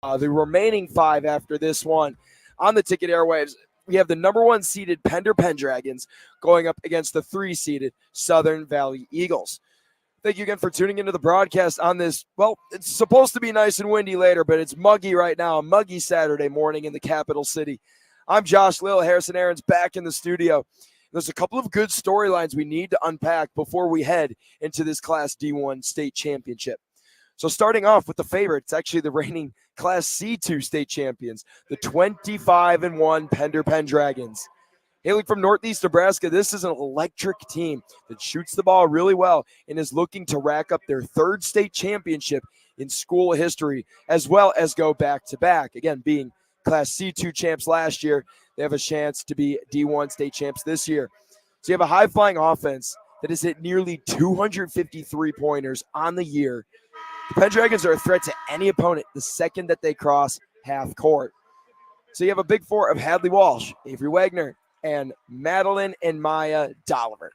The remaining 5 after this one on the ticket airwaves. We have the number 1 seeded Pender Pendragons going up against the 3 seeded Southern Valley Eagles. Thank you again for tuning into the broadcast on this. Well, it's supposed to be nice and windy later, but it's muggy right now. A muggy Saturday morning in the capital city. I'm Josh Lill. Harrison Aaron's back in the studio. There's a couple of good storylines we need to unpack before we head into this Class D1 state championship. So starting off with the favorite, it's actually the reigning Class C2 state champions, the 25-1 Pender Pendragons. Hailing from Northeast Nebraska, this is an electric team that shoots the ball really well and is looking to rack up their 3rd state championship in school history, as well as go back-to-back. Again, being Class C2 champs last year, they have a chance to be D1 state champs this year. So you have a high-flying offense that has hit nearly 253 pointers on the year. The Pendragons are a threat to any opponent the second that they cross half court. So you have a big 4 of Hadley Walsh, Avery Wagner, and Madeline and Maya Dolliver.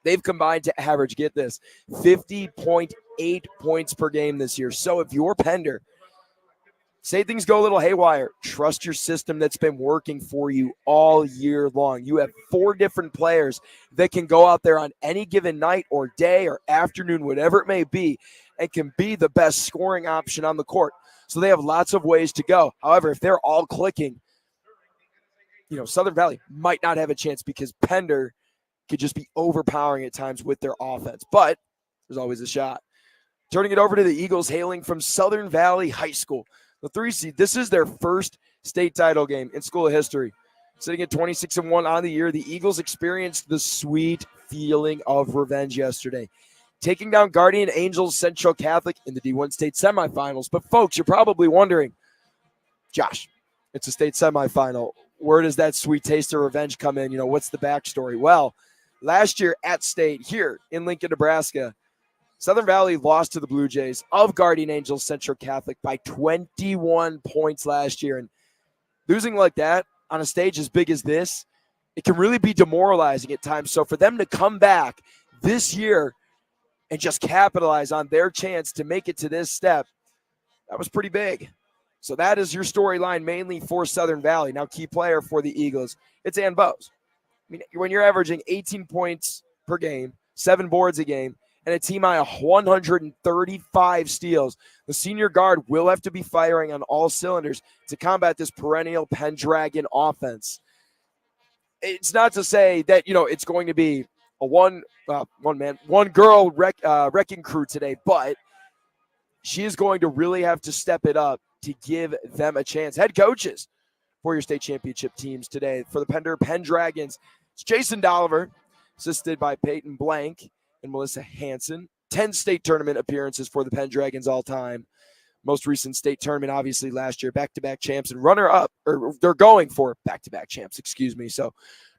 They've combined to average, get this, 50.8 points per game this year. So if you're Pender, say things go a little haywire, trust your system that's been working for you all year long. You have 4 different players that can go out there on any given night or day or afternoon, whatever it may be, and can be the best scoring option on the court. So they have lots of ways to go. However, if they're all clicking, Southern Valley might not have a chance because Pender could just be overpowering at times with their offense. But there's always a shot. Turning it over to the Eagles, hailing from Southern Valley High School. The 3 seed, this is their first state title game in school history. Sitting at 26-1 on the year, the Eagles experienced the sweet feeling of revenge yesterday, taking down Guardian Angels Central Catholic in the D1 state semifinals. But folks, you're probably wondering, Josh, it's a state semifinal. Where does that sweet taste of revenge come in? What's the backstory? Well, last year at state here in Lincoln, Nebraska, Southern Valley lost to the Blue Jays of Guardian Angels Central Catholic by 21 points last year. And losing like that on a stage as big as this, it can really be demoralizing at times. So for them to come back this year and just capitalize on their chance to make it to this step, that was pretty big. So that is your storyline mainly for Southern Valley. Now, key player for the Eagles, it's Ann Bose. I mean, when you're averaging 18 points per game, 7 boards a game, and a team high of 135 steals, the senior guard will have to be firing on all cylinders to combat this perennial Pendragon offense. It's not to say that, it's going to be a one girl wrecking crew today, but she is going to really have to step it up to give them a chance. Head coaches for your state championship teams today for the Pender Pendragons, it's Jason Dolliver, assisted by Peyton Blank and Melissa Hansen. 10 state tournament appearances for the Pendragons all time. Most recent state tournament, obviously, last year, back-to-back champs and runner-up, or they're going for back-to-back champs, excuse me. So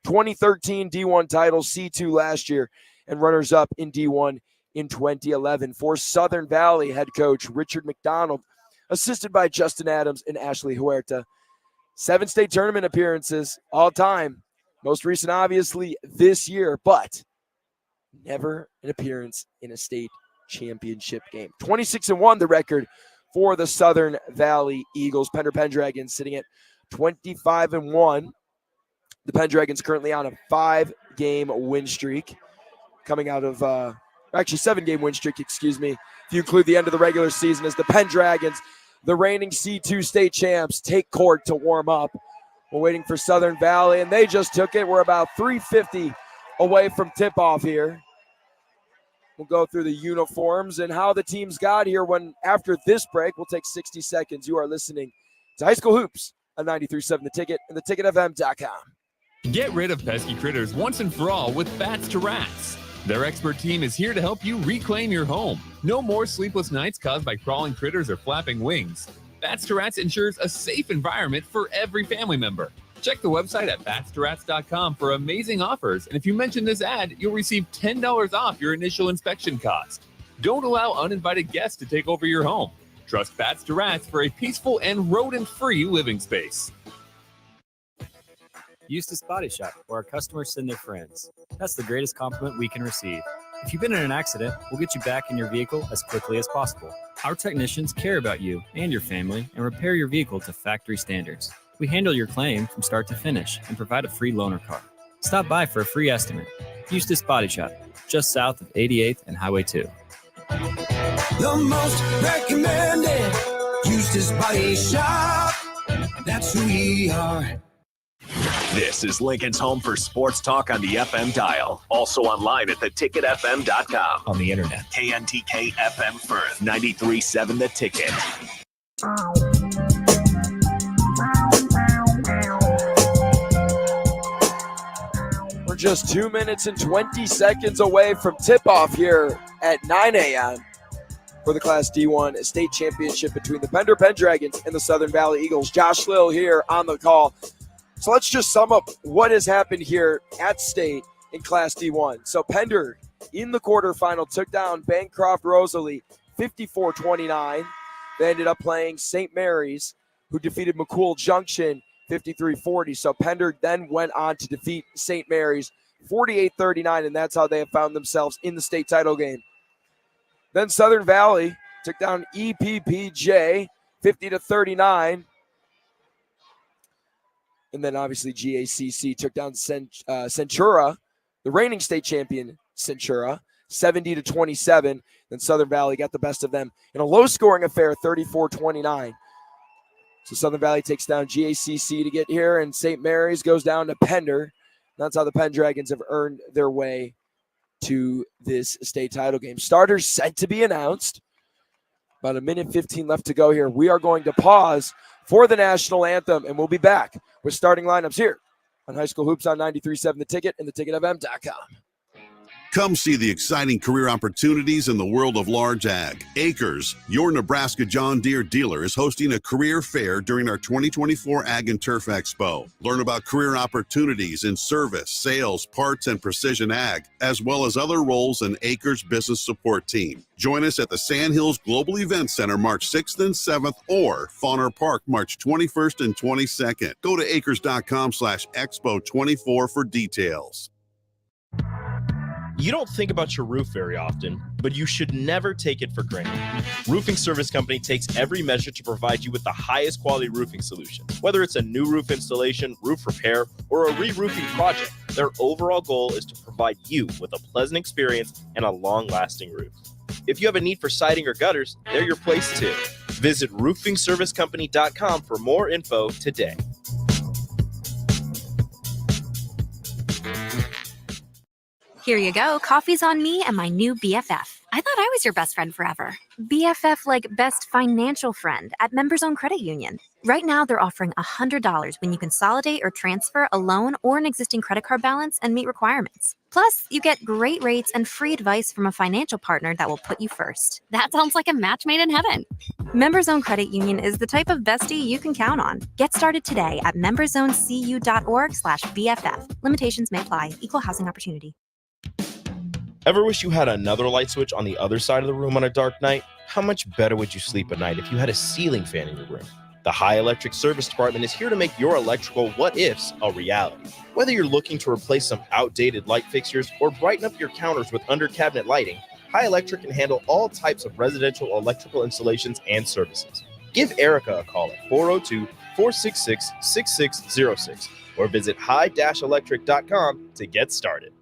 2013 D1 title, C2 last year, and runners-up in D1 in 2011. For Southern Valley head coach Richard McDonald, assisted by Justin Adams and Ashley Huerta. 7 state tournament appearances all time. Most recent, obviously, this year, but never an appearance in a state championship game. 26-1, the record for the Southern Valley Eagles. Pender Pendragons sitting at 25-1. The Pendragons currently on a 5-game win streak, coming out of, 7-game win streak, excuse me, if you include the end of the regular season, as the Pendragons, the reigning C2 state champs, take court to warm up. We're waiting for Southern Valley, and they just took it. We're about 3:50 away from tip-off here. We'll go through the uniforms and how the teams got here when, after this break, we'll take 60 seconds. You are listening to High School Hoops on 93.7 The Ticket and theticketfm.com. Get rid of pesky critters once and for all with Bats to Rats. Their expert team is here to help you reclaim your home. No more sleepless nights caused by crawling critters or flapping wings. Bats to Rats ensures a safe environment for every family member. Check the website at batstoRats.com for amazing offers, and if you mention this ad, you'll receive $10 off your initial inspection cost. Don't allow uninvited guests to take over your home. Trust Bats to Rats for a peaceful and rodent-free living space. Eustace Body Shop, where our customers send their friends. That's the greatest compliment we can receive. If you've been in an accident, we'll get you back in your vehicle as quickly as possible. Our technicians care about you and your family and repair your vehicle to factory standards. We handle your claim from start to finish and provide a free loaner car. Stop by for a free estimate. Eustace Body Shop, just south of 88th and Highway 2. The most recommended Eustace Body Shop. That's who we are. This is Lincoln's home for sports talk on the FM dial. Also online at theticketfm.com. On the internet. KNTK FM Firth, 93.7 The Ticket. We're just 2 minutes and 20 seconds away from tip-off here at 9 a.m. for the Class D1 state championship between the Pender Pendragons and the Southern Valley Eagles. Josh Lill here on the call. So let's just sum up what has happened here at state in Class D1. So Pender in the quarterfinal took down Bancroft Rosalie 54-29. They ended up playing St. Mary's, who defeated McCool Junction 53-40. So Pender then went on to defeat St. Mary's 48-39, and that's how they have found themselves in the state title game. Then Southern Valley took down EPPJ 50-39. And then obviously GACC took down Centura, the reigning state champion Centura, 70-27. Then Southern Valley got the best of them in a low-scoring affair, 34-29. So Southern Valley takes down GACC to get here, and St. Mary's goes down to Pender. That's how the Pendragons have earned their way to this state title game. Starters set to be announced. About a minute 15 left to go here. We are going to pause for the national anthem, and we'll be back with starting lineups here on High School Hoops on 93.7 The Ticket and theticketfm.com. Come see the exciting career opportunities in the world of large ag. Acres, your Nebraska John Deere dealer, is hosting a career fair during our 2024 Ag and Turf Expo. Learn about career opportunities in service, sales, parts, and precision ag, as well as other roles in Acres business support team. Join us at the Sandhills Global Event Center March 6th and 7th or Fauner Park March 21st and 22nd. Go to acres.com/expo24 for details. You don't think about your roof very often, but you should never take it for granted. Roofing Service Company takes every measure to provide you with the highest quality roofing solution. Whether it's a new roof installation, roof repair, or a re-roofing project, their overall goal is to provide you with a pleasant experience and a long-lasting roof. If you have a need for siding or gutters, they're your place too. Visit roofingservicecompany.com for more info today. Here you go. Coffee's on me and my new BFF. I thought I was your best friend forever. BFF like best financial friend at Members Own Credit Union. Right now, they're offering $100 when you consolidate or transfer a loan or an existing credit card balance and meet requirements. Plus, you get great rates and free advice from a financial partner that will put you first. That sounds like a match made in heaven. Members Own Credit Union is the type of bestie you can count on. Get started today at memberzonecu.org/BFF. Limitations may apply. Equal housing opportunity. Ever wish you had another light switch on the other side of the room on a dark night? How much better would you sleep at night if you had a ceiling fan in your room? The High Electric Service Department is here to make your electrical what-ifs a reality. Whether you're looking to replace some outdated light fixtures or brighten up your counters with under-cabinet lighting, High Electric can handle all types of residential electrical installations and services. Give Erica a call at 402-466-6606 or visit high-electric.com to get started.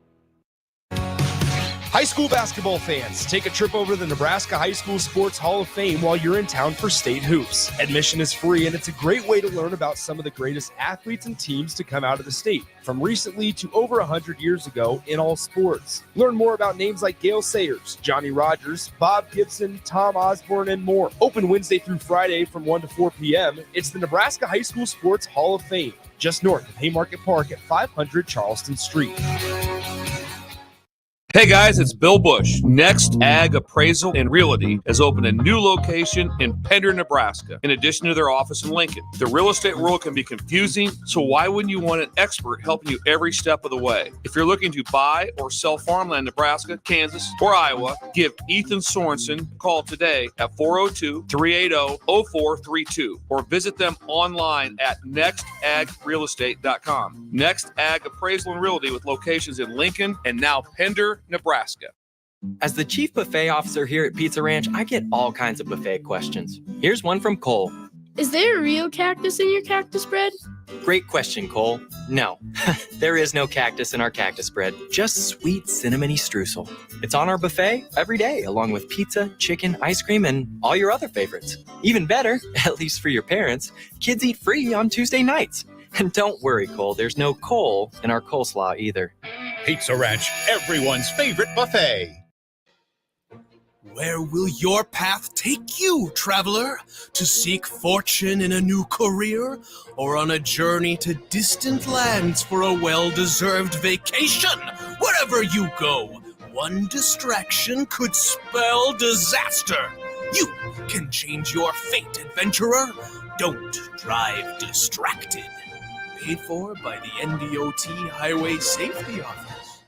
High school basketball fans, take a trip over to the Nebraska High School Sports Hall of Fame while you're in town for state hoops. Admission is free, and it's a great way to learn about some of the greatest athletes and teams to come out of the state, from recently to over 100 years ago in all sports. Learn more about names like Gale Sayers, Johnny Rogers, Bob Gibson, Tom Osborne, and more. Open Wednesday through Friday from 1 to 4 p.m. It's the Nebraska High School Sports Hall of Fame, just north of Haymarket Park at 500 Charleston Street. Hey guys, it's Bill Bush. Next Ag Appraisal and Realty has opened a new location in Pender, Nebraska, in addition to their office in Lincoln. The real estate world can be confusing, so why wouldn't you want an expert helping you every step of the way? If you're looking to buy or sell farmland in Nebraska, Kansas, or Iowa, give Ethan Sorensen a call today at 402-380-0432 or visit them online at nextagrealestate.com. Next Ag Appraisal and Realty with locations in Lincoln and now Pender, Nebraska. As the chief buffet officer here at Pizza Ranch, I get all kinds of buffet questions. Here's one from Cole. Is there a real cactus in your cactus bread? Great question, Cole. No, there is no cactus in our cactus bread, just sweet cinnamony streusel. It's on our buffet every day, along with pizza, chicken, ice cream, and all your other favorites. Even better, at least for your parents, kids eat free on Tuesday nights. And don't worry, Cole, there's no coal in our coleslaw either. Pizza Ranch, everyone's favorite buffet. Where will your path take you, traveler? To seek fortune in a new career? Or on a journey to distant lands for a well-deserved vacation? Wherever you go, one distraction could spell disaster. You can change your fate, adventurer. Don't drive distracted. Paid for by the NDOT Highway Safety Office.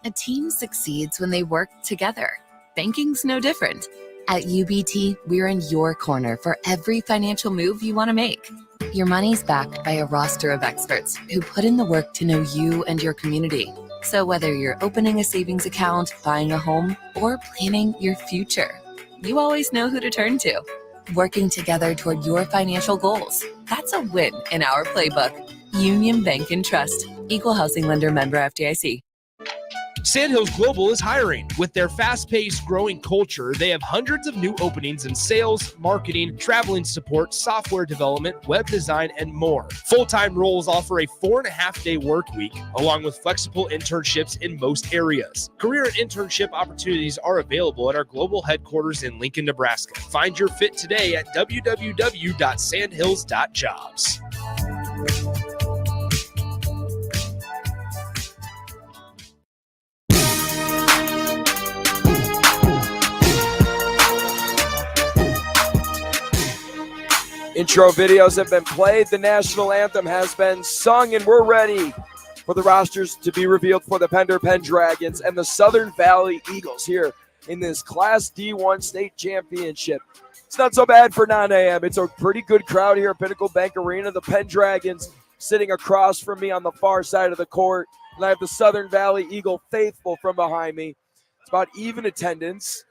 A team succeeds when they work together. Banking's no different. At UBT, we're in your corner for every financial move you want to make. Your money's backed by a roster of experts who put in the work to know you and your community. So whether you're opening a savings account, buying a home, or planning your future, you always know who to turn to. Working together toward your financial goals. That's a win in our playbook. Union Bank and Trust. Equal housing lender, member FDIC. Sandhills Global is hiring. With their fast-paced, growing culture, they have hundreds of new openings in sales, marketing, traveling support, software development, web design, and more. Full-time roles offer a 4.5-day work week, along with flexible internships in most areas. Career and internship opportunities are available at our global headquarters in Lincoln, Nebraska. Find your fit today at www.sandhills.jobs. Intro videos have been played. The national anthem has been sung, and we're ready for the rosters to be revealed for the Pender Pendragons and the Southern Valley Eagles here in this Class D1 state championship. It's not so bad for 9 a.m. It's a pretty good crowd here at Pinnacle Bank Arena. The Pendragons sitting across from me on the far side of the court, and I have the Southern Valley Eagle faithful from behind me. It's about even attendance.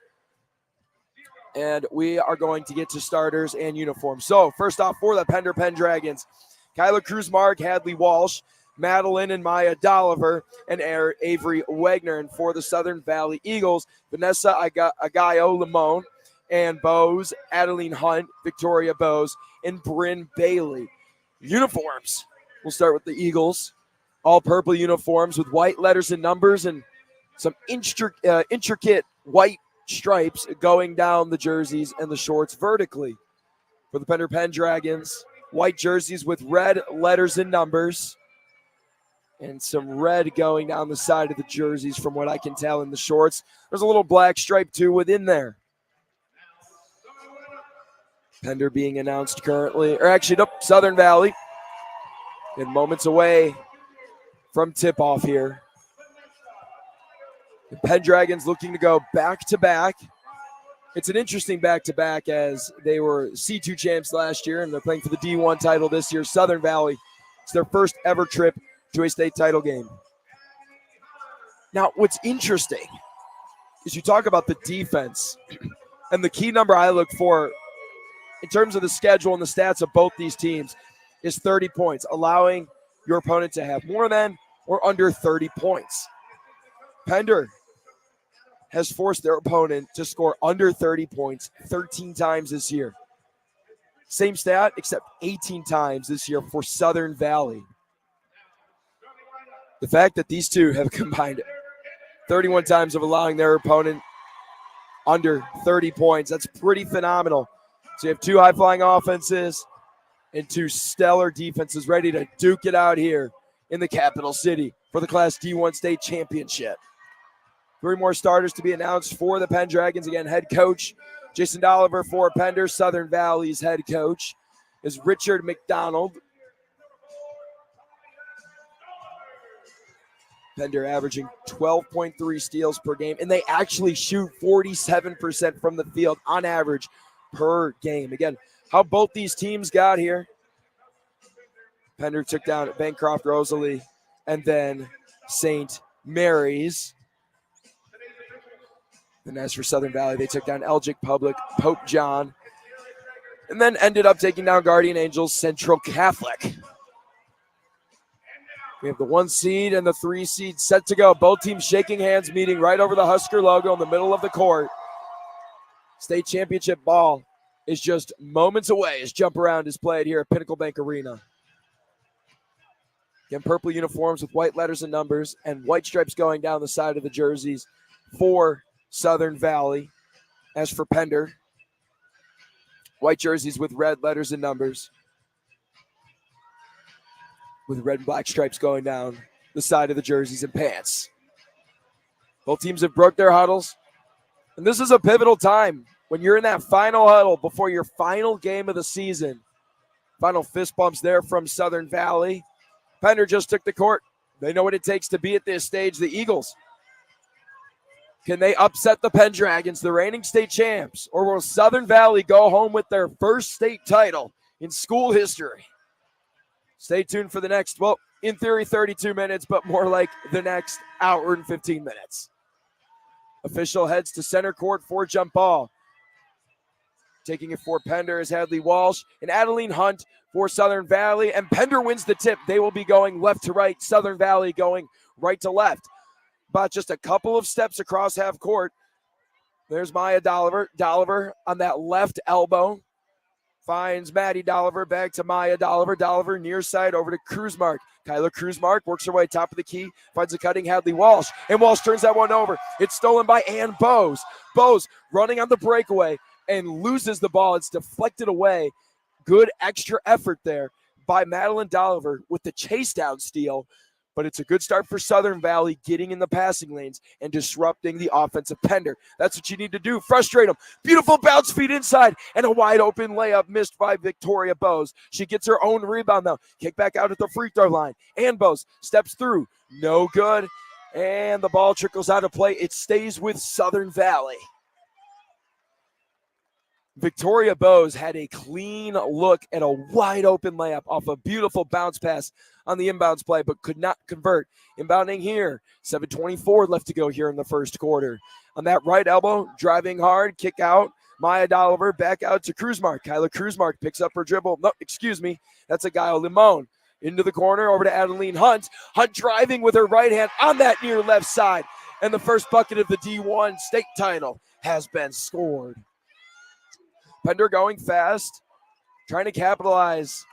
And we are going to get to starters and uniforms. So first off, for the Pender Pendragons, Kyler Cruz-Mark, Hadley Walsh, Madeline and Maya Dolliver, and Avery Wagner. And for the Southern Valley Eagles, Vanessa Agayo Limon, and Bose, Adeline Hunt, Victoria Bose, and Bryn Bailey. Uniforms. We'll start with the Eagles. All purple uniforms with white letters and numbers and some intricate white stripes going down the jerseys and the shorts vertically. For the Pender Pendragons, white jerseys with red letters and numbers and some red going down the side of the jerseys from what I can tell in the shorts. There's a little black stripe too within there. Pender being announced currently, or actually, nope, Southern Valley. And moments away from tip-off here. The Pendragons looking to go back-to-back. It's an interesting back-to-back as they were C2 champs last year and they're playing for the D1 title this year. Southern Valley, it's their first ever trip to a state title game. Now, what's interesting is you talk about the defense, and the key number I look for in terms of the schedule and the stats of both these teams is 30 points, allowing your opponent to have more than or under 30 points. Pender has forced their opponent to score under 30 points 13 times this year. Same stat, except 18 times this year for Southern Valley. The fact that these two have combined 31 times of allowing their opponent under 30 points, that's pretty phenomenal. So you have two high-flying offenses and two stellar defenses ready to duke it out here in the capital city for the Class D1 state championship. 3 more starters to be announced for the Pendragons. Again, head coach Jason Dolliver for Pender. Southern Valley's head coach is Richard McDonald. Pender averaging 12.3 steals per game, and they actually shoot 47% from the field on average per game. Again, how both these teams got here. Pender took down Bancroft Rosalie and then St. Mary's. And as for Southern Valley, they took down Elgic Public, Pope John, and then ended up taking down Guardian Angels Central Catholic. We have the 1 seed and the 3 seed set to go. Both teams shaking hands, meeting right over the Husker logo in the middle of the court. State championship ball is just moments away as jump around is played here at Pinnacle Bank Arena. Again, purple uniforms with white letters and numbers and white stripes going down the side of the jerseys for Southern Valley. As for Pender, white jerseys with red letters and numbers with red and black stripes going down the side of the jerseys and pants. Both teams have broke their huddles, and this is a pivotal time when you're in that final huddle before your final game of the season. Final fist bumps there from Southern Valley. Pender just took the court. They know what it takes to be at this stage. The Eagles, can they upset the Pendragons, the reigning state champs, or will Southern Valley go home with their first state title in school history? Stay tuned for the next, well, in theory, 32 minutes, but more like the next hour and 15 minutes. Official heads to center court for jump ball. Taking it for Pender is Hadley Walsh and Adeline Hunt for Southern Valley, and Pender wins the tip. They will be going left to right, Southern Valley going right to left. But just a couple of steps across half court. There's Maya Dolliver. Dolliver on that left elbow finds Maddie Dolliver, back to Maya Dolliver. Dolliver near side over to Kruzmark. Kyla Kruzmark works her way top of the key, finds a cutting Hadley Walsh, and Walsh turns that one over. It's stolen by Ann Bose. Bose running on the breakaway and loses the ball. It's deflected away. Good extra effort there by Madeline Dolliver with the chase down steal. But it's a good start for Southern Valley, getting in the passing lanes and disrupting the offensive Pender. That's what you need to do. Frustrate them. Beautiful bounce feed inside and a wide open layup missed by Victoria Bose. She gets her own rebound though. Kick back out at the free throw line. And Bose steps through. No good. And the ball trickles out of play. It stays with Southern Valley. Victoria Bose had a clean look at a wide open layup off a beautiful bounce pass on the inbounds play, but could not convert. Inbounding here, 7:24 left to go here in the first quarter. On that right elbow, driving hard, kick out. Maya Dolliver back out to Kruzmark. Kyla Kruzmark picks up her dribble. No, excuse me, that's a Gaio Limon. Into the corner, over to Adeline Hunt. Hunt driving with her right hand on that near left side. And the first bucket of the D1 state title has been scored. Pender going fast, trying to capitalize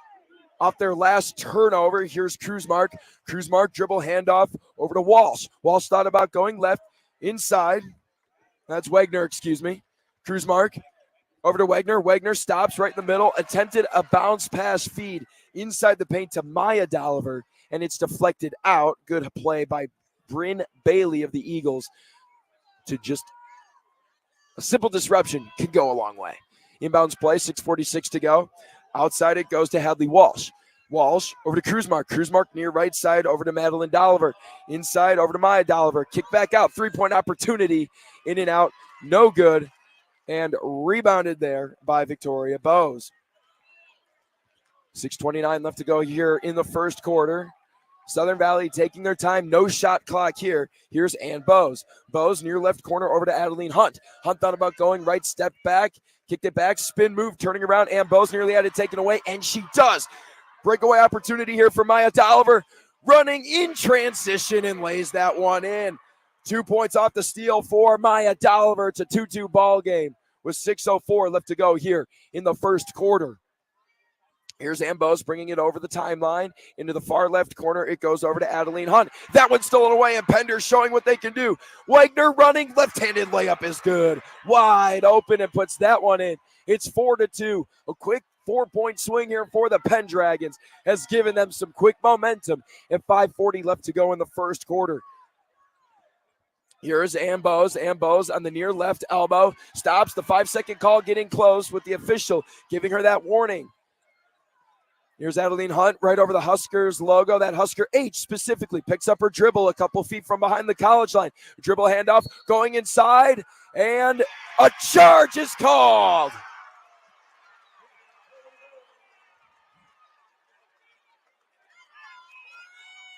off their last turnover. Here's Kruzmark. Kruzmark dribble handoff over to Walsh. Walsh thought about going left inside. That's Wagner, excuse me. Kruzmark over to Wagner. Wagner stops right in the middle. Attempted a bounce pass feed inside the paint to Maya Dolliver, and it's deflected out. Good play by Bryn Bailey of the Eagles to just a simple disruption can go a long way. Inbounds play, 6:46 to go. Outside it goes to Hadley Walsh. Walsh over to Kruzmark. Kruzmark near right side over to Madeline Dolliver. Inside over to Maya Dolliver. Kick back out. 3-point opportunity. In and out. No good. And rebounded there by Victoria Bose. 6:29 left to go here in the first quarter. Southern Valley taking their time. No shot clock here. Here's Ann Bose. Bose near left corner over to Adeline Hunt. Hunt thought about going right, step back. Kicked it back, spin move, turning around, and Bose nearly had it taken away, and she does. Breakaway opportunity here for Maya Dolliver, running in transition and lays that one in. 2 points off the steal for Maya Dolliver. It's a 2-2 ball game with 6:04 left to go here in the first quarter. Here's Ambos bringing it over the timeline into the far left corner. It goes over to Adeline Hunt. That one's stolen away, and Pender showing what they can do. Wagner running, left-handed layup is good. Wide open and puts that one in. It's 4-2. A quick 4-point swing here for the Pendragons has given them some quick momentum. And 5:40 left to go in the first quarter. Here's Ambos. Ambos on the near left elbow. Stops the 5-second call getting close with the official giving her that warning. Here's Adeline Hunt right over the Huskers logo. That Husker H specifically picks up her dribble a couple feet from behind the college line. Dribble handoff going inside, and a charge is called.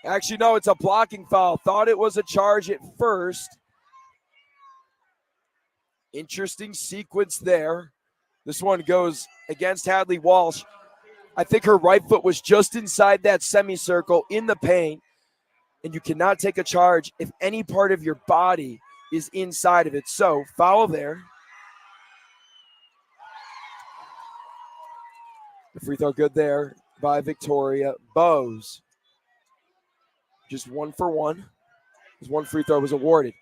Actually, no, it's a blocking foul. Thought it was a charge at first. Interesting sequence there. This one goes against Hadley Walsh. I think her right foot was just inside that semicircle in the paint, and you cannot take a charge if any part of your body is inside of it. So, foul there. The free throw good there by Victoria Bose. Just 1 for 1. As one free throw was awarded.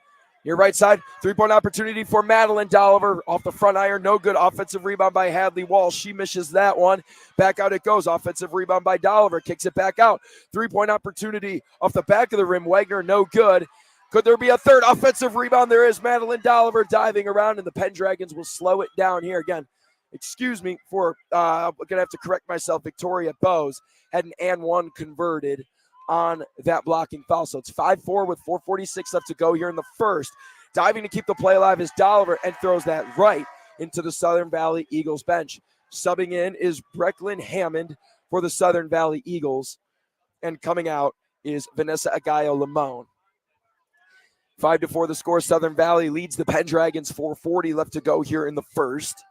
Near right side, three-point opportunity for Madeline Dolliver. Off the front iron, no good. Offensive rebound by Hadley Walsh. She misses that one. Back out it goes. Offensive rebound by Dolliver. Kicks it back out. Three-point opportunity off the back of the rim. Wagner, no good. Could there be a third offensive rebound? There is. Madeline Dolliver diving around, and the Pendragons will slow it down here again. Excuse me for, I'm going to have to correct myself. Victoria Bose had an and one converted on that blocking foul. So it's 5-4 with 4:46 left to go here in the first. Diving to keep the play alive is Dolliver and throws that right into the Southern Valley Eagles bench. Subbing in is Brecklin Hammond for the Southern Valley Eagles. And coming out is Vanessa Agayo Limon. 5-4 the score. Southern Valley leads the Pendragons. 4:40 left to go here in the first.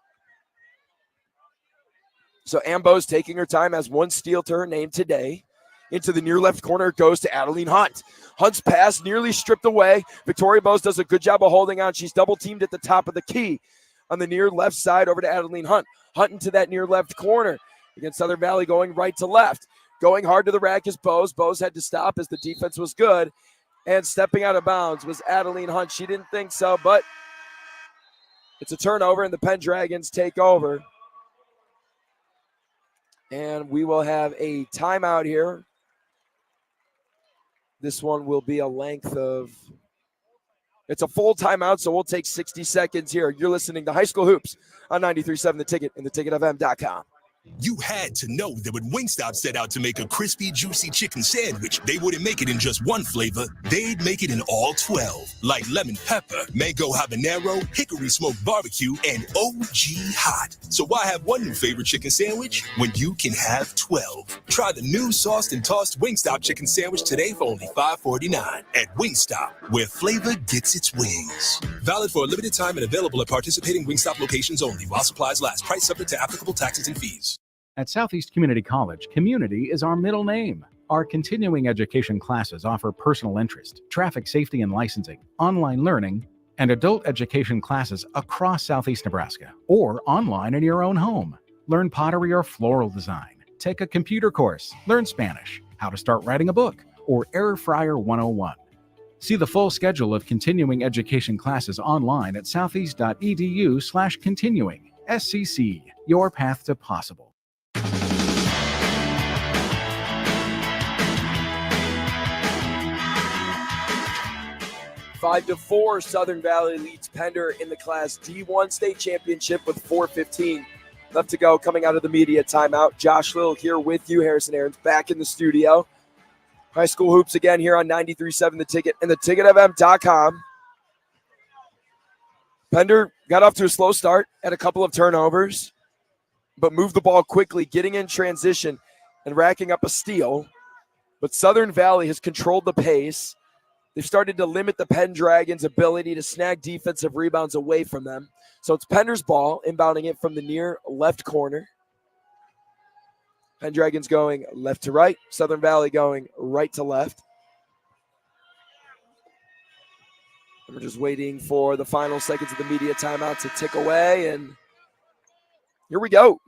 So Ambo's taking her time, has one steal to her name today. Into the near left corner goes to Adeline Hunt. Hunt's pass nearly stripped away. Victoria Bose does a good job of holding on. She's double teamed at the top of the key. On the near left side over to Adeline Hunt. Hunt into that near left corner. Against Southern Valley going right to left. Going hard to the rack is Bose. Bose had to stop as the defense was good. And stepping out of bounds was Adeline Hunt. She didn't think so, but it's a turnover and the Pendragons take over. And we will have a timeout here. This one will be a length of, it's a full timeout, so we'll take 60 seconds here. You're listening to High School Hoops on 93.7 The Ticket and theticketfm.com. You had to know that when Wingstop set out to make a crispy, juicy chicken sandwich, they wouldn't make it in just one flavor. They'd make it in all 12, like lemon pepper, mango habanero, hickory smoked barbecue, and OG hot. So why have one new favorite chicken sandwich when you can have 12? Try the new sauced and tossed Wingstop chicken sandwich today for only $5.49 at Wingstop, where flavor gets its wings. Valid for a limited time and available at participating Wingstop locations only while supplies last. Price subject to applicable taxes and fees. At Southeast Community College, community is our middle name. Our continuing education classes offer personal interest, traffic safety and licensing, online learning, and adult education classes across Southeast Nebraska or online in your own home. Learn pottery or floral design, take a computer course, learn Spanish, how to start writing a book, or Air Fryer 101. See the full schedule of continuing education classes online at southeast.edu/continuing. SCC, your path to possible. 5-4, Southern Valley leads Pender in the Class D1 state championship with 4:15 left to go. Coming out of the media timeout, Josh Little here with you. Harrison Aaron's back in the studio. High School Hoops again here on 93.7 The Ticket and theticketfm.com. Pender got off to a slow start, had a couple of turnovers, but moved the ball quickly, getting in transition and racking up a steal. But Southern Valley has controlled the pace. They've started to limit the Pendragons' ability to snag defensive rebounds away from them. So it's Pender's ball, inbounding it from the near left corner. Pendragons going left to right. Southern Valley going right to left. And we're just waiting for the final seconds of the media timeout to tick away. And here we go.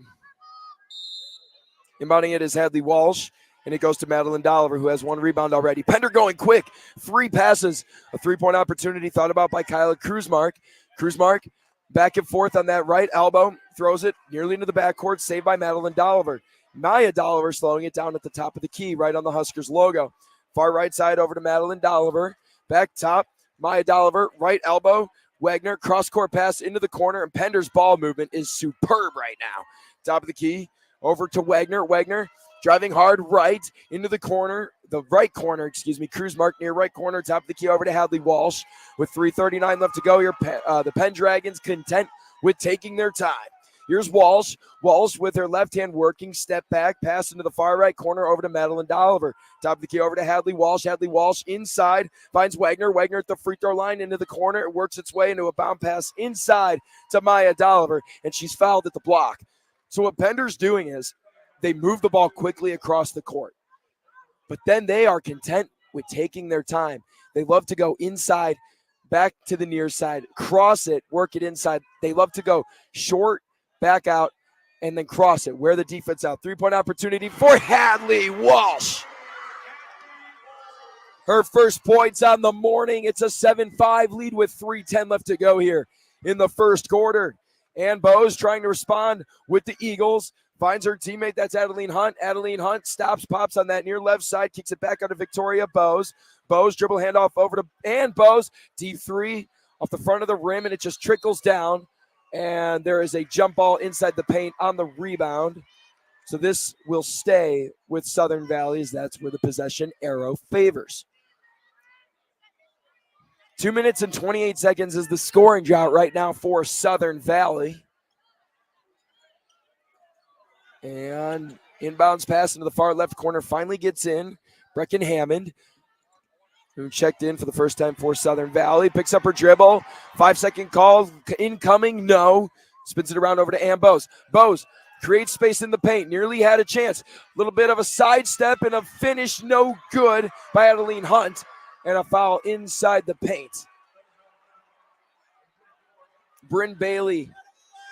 Inbounding it is Hadley Walsh. And it goes to Madeline Dolliver, who has one rebound already. Pender going quick. 3 passes. A three-point opportunity thought about by Kyla Kruzmark. Kruzmark back and forth on that right elbow. Throws it nearly into the backcourt. Saved by Madeline Dolliver. Maya Dolliver slowing it down at the top of the key, right on the Huskers logo. Far right side over to Madeline Dolliver. Back top, Maya Dolliver, right elbow. Wagner, cross-court pass into the corner. And Pender's ball movement is superb right now. Top of the key, over to Wagner. Wagner driving hard right into the corner, the right corner, Kruzmark near right corner, top of the key over to Hadley Walsh. With 3:39 left to go here, the Pendragons content with taking their time. Here's Walsh. Walsh with her left hand working, step back, pass into the far right corner over to Madeline Dolliver. Top of the key over to Hadley Walsh. Hadley Walsh inside, finds Wagner. Wagner at the free throw line into the corner. It works its way into a bound pass inside to Maya Dolliver, and she's fouled at the block. So what Pender's doing is they move the ball quickly across the court, but then they are content with taking their time. They love to go inside, back to the near side, cross it, work it inside. They love to go short, back out, and then cross it. Wear the defense out. 3-point opportunity for Hadley Walsh. Her first points on the morning. It's a 7-5 lead with 3:10 left to go here in the first quarter. And Bose trying to respond with the Eagles. Finds her teammate, that's Adeline Hunt. Adeline Hunt stops, pops on that near left side, kicks it back out to Victoria Bose. Bose dribble handoff over to, and Bose, D3 off the front of the rim, and it just trickles down. And there is a jump ball inside the paint on the rebound. So this will stay with Southern Valley, as that's where the possession arrow favors. 2 minutes and 28 seconds is the scoring drought right now for Southern Valley. And inbounds pass into the far left corner finally gets in. Brecken Hammond, who checked in for the first time for Southern Valley, picks up her dribble. 5-second call, incoming, no. Spins it around over to Ann Bose. Bose creates space in the paint, nearly had a chance. A little bit of a sidestep and a finish, no good by Adeline Hunt. And a foul inside the paint. Bryn Bailey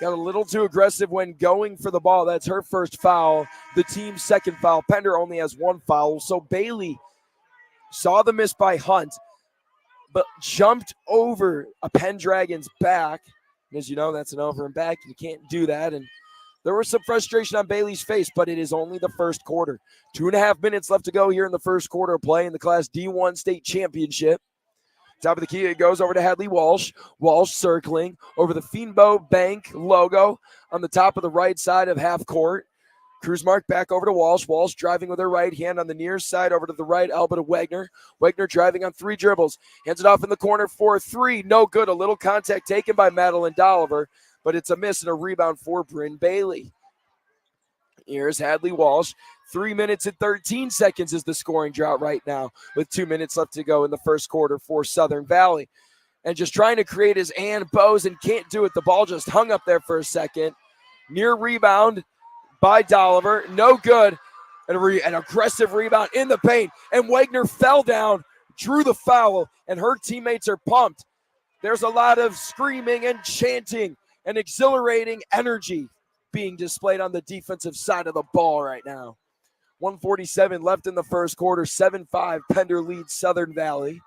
got a little too aggressive when going for the ball. That's her first foul, the team's second foul. Pender only has one foul. So Bailey saw the miss by Hunt, but jumped over a Pendragon's back. And as you know, that's an over and back. You can't do that. And there was some frustration on Bailey's face, but it is only the first quarter. 2.5 minutes left to go here in the first quarter of play in the Class D1 State Championship. Top of the key, it goes over to Hadley Walsh. Walsh circling over the Fiendbo Bank logo on the top of the right side of half court. Cruise mark back over to Walsh. Walsh driving with her right hand on the near side over to the right elbow to Wagner. Wagner driving on 3 dribbles. Hands it off in the corner for 3. No good. A little contact taken by Madeline Dolliver, but it's a miss and a rebound for Bryn Bailey. Here's Hadley Walsh. 3 minutes and 13 seconds is the scoring drought right now with 2 minutes left to go in the first quarter for Southern Valley. And just trying to create his Ann Bose and can't do it. The ball just hung up there for a second. Near rebound by Dolliver. No good. An aggressive rebound in the paint. And Wagner fell down, drew the foul, and her teammates are pumped. There's a lot of screaming and chanting and exhilarating energy being displayed on the defensive side of the ball right now. 1:47 left in the first quarter. 7-5. Pender leads Southern Valley.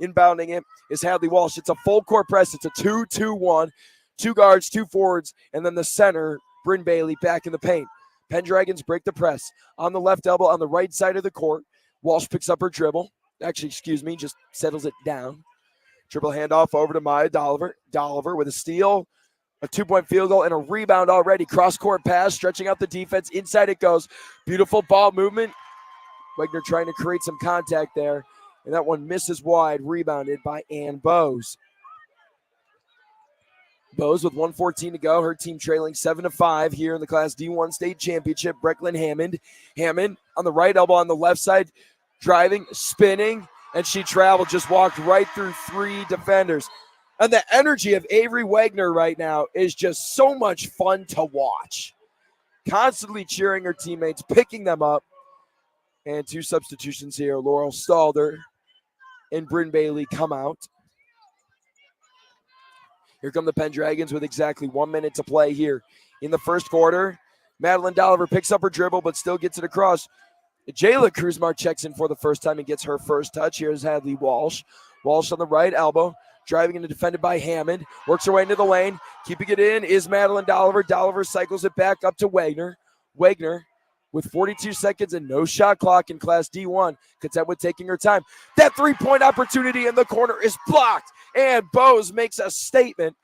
Inbounding it is Hadley Walsh. It's a full court press. It's a 2-2-1. 2 guards, 2 forwards, and then the center, Bryn Bailey, back in the paint. Pendragons break the press. On the left elbow, on the right side of the court. Walsh picks up her dribble. Actually, just settles it down. Dribble handoff over to Maya Dolliver. Dolliver with a steal, a 2-point field goal, and a rebound already. Cross-court pass, stretching out the defense. Inside it goes. Beautiful ball movement. Wagner trying to create some contact there. And that one misses wide, rebounded by Ann Bose. Bose with 1:14 to go. Her team trailing 7-5 here in the Class D1 State Championship. Brecken Hammond. Hammond on the right elbow on the left side. Driving, spinning, and she traveled. Just walked right through 3 defenders. And the energy of Avery Wagner right now is just so much fun to watch. Constantly cheering her teammates, picking them up. And 2 substitutions here. Laurel Stalder and Bryn Bailey come out. Here come the Pendragons with exactly 1 minute to play here in the first quarter. Madeline Dolliver picks up her dribble, but still gets it across. Jayla Kruzmar checks in for the first time and gets her first touch. Here's Hadley Walsh. Walsh on the right elbow, driving and defended by Hammond. Works her way into the lane. Keeping it in is Madeline Dolliver. Dolliver cycles it back up to Wagner. Wagner with 42 seconds and no shot clock in Class D1. Content with taking her time. That 3-point opportunity in the corner is blocked. And Bose makes a statement.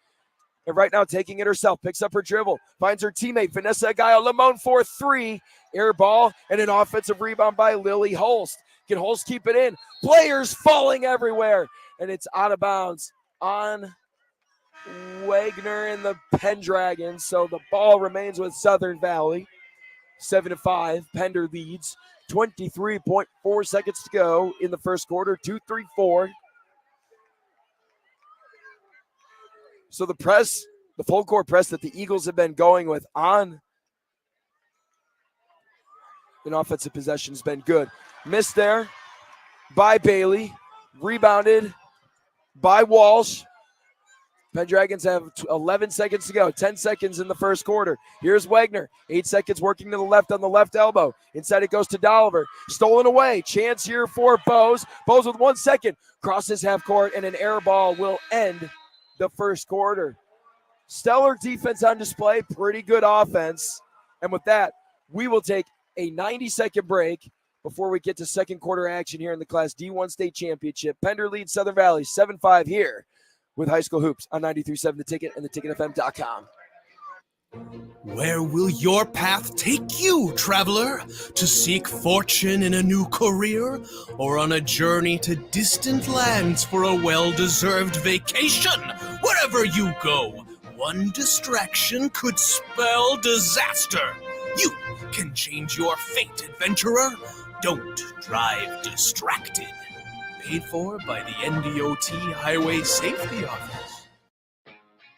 And right now taking it herself. Picks up her dribble. Finds her teammate, Vanessa Aguayo-Limon for 3. Air ball and an offensive rebound by Lily Holst. Can Holst keep it in? Players falling everywhere. And it's out of bounds on Wagner and the Pendragons. So the ball remains with Southern Valley. 7-5. Pender leads. 23.4 seconds to go in the first quarter. 2-3-4. So the press, the full court press that the Eagles have been going with on an offensive possession has been good. Missed there by Bailey. Rebounded by Walsh. Pendragons have 11 seconds to go. 10 seconds in the first quarter. Here's Wagner. 8 seconds working to the left on the left elbow. Inside it goes to Dolliver. Stolen away. Chance here for Bose. Bose with 1 second. Crosses half court, and an air ball will end the first quarter. Stellar defense on display. Pretty good offense. And with that, we will take a 90-second break before we get to second quarter action here in the Class D1 State Championship. Pender leads Southern Valley 7-5 here with High School Hoops on 93.7 The Ticket and theticketfm.com. Where will your path take you, traveler? To seek fortune in a new career? Or on a journey to distant lands for a well-deserved vacation? Wherever you go, one distraction could spell disaster. You can change your fate, adventurer. Don't drive distracted. Paid for by the NDOT Highway Safety Office.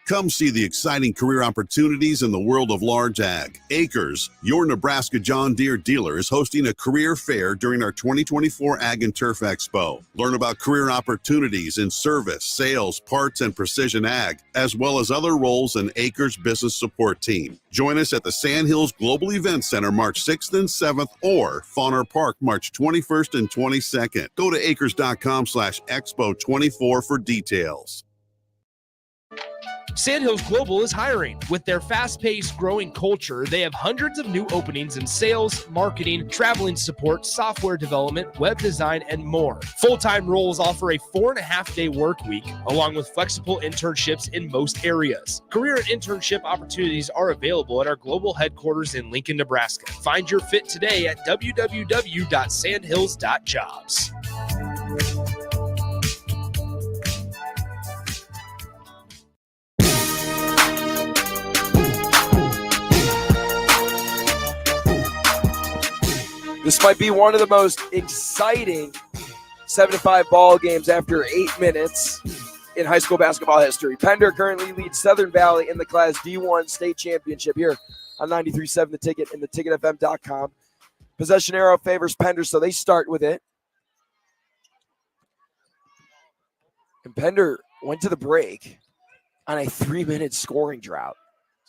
Come see the exciting career opportunities in the world of large ag. Acres, your Nebraska John Deere dealer, is hosting a career fair during our 2024 Ag and Turf Expo. Learn about career opportunities in service, sales, parts, and precision ag, as well as other roles in Acres business support team. Join us at the Sandhills Global Event Center March 6th and 7th or Fauner Park March 21st and 22nd. Go to acres.com/expo24 for details. Sandhills Global is hiring. With their fast-paced, growing culture, they have hundreds of new openings in sales, marketing, traveling support, software development, web design, and more. Full-time roles offer a 4.5-day work week, along with flexible internships in most areas. Career and internship opportunities are available at our global headquarters in Lincoln, Nebraska. Find your fit today at www.sandhills.jobs. This might be one of the most exciting 7-5 ball games after 8 minutes in high school basketball history. Pender currently leads Southern Valley in the Class D1 State Championship here on 93.7 The Ticket and theticketfm.com. Possession arrow favors Pender, so they start with it. And Pender went to the break on a 3-minute scoring drought.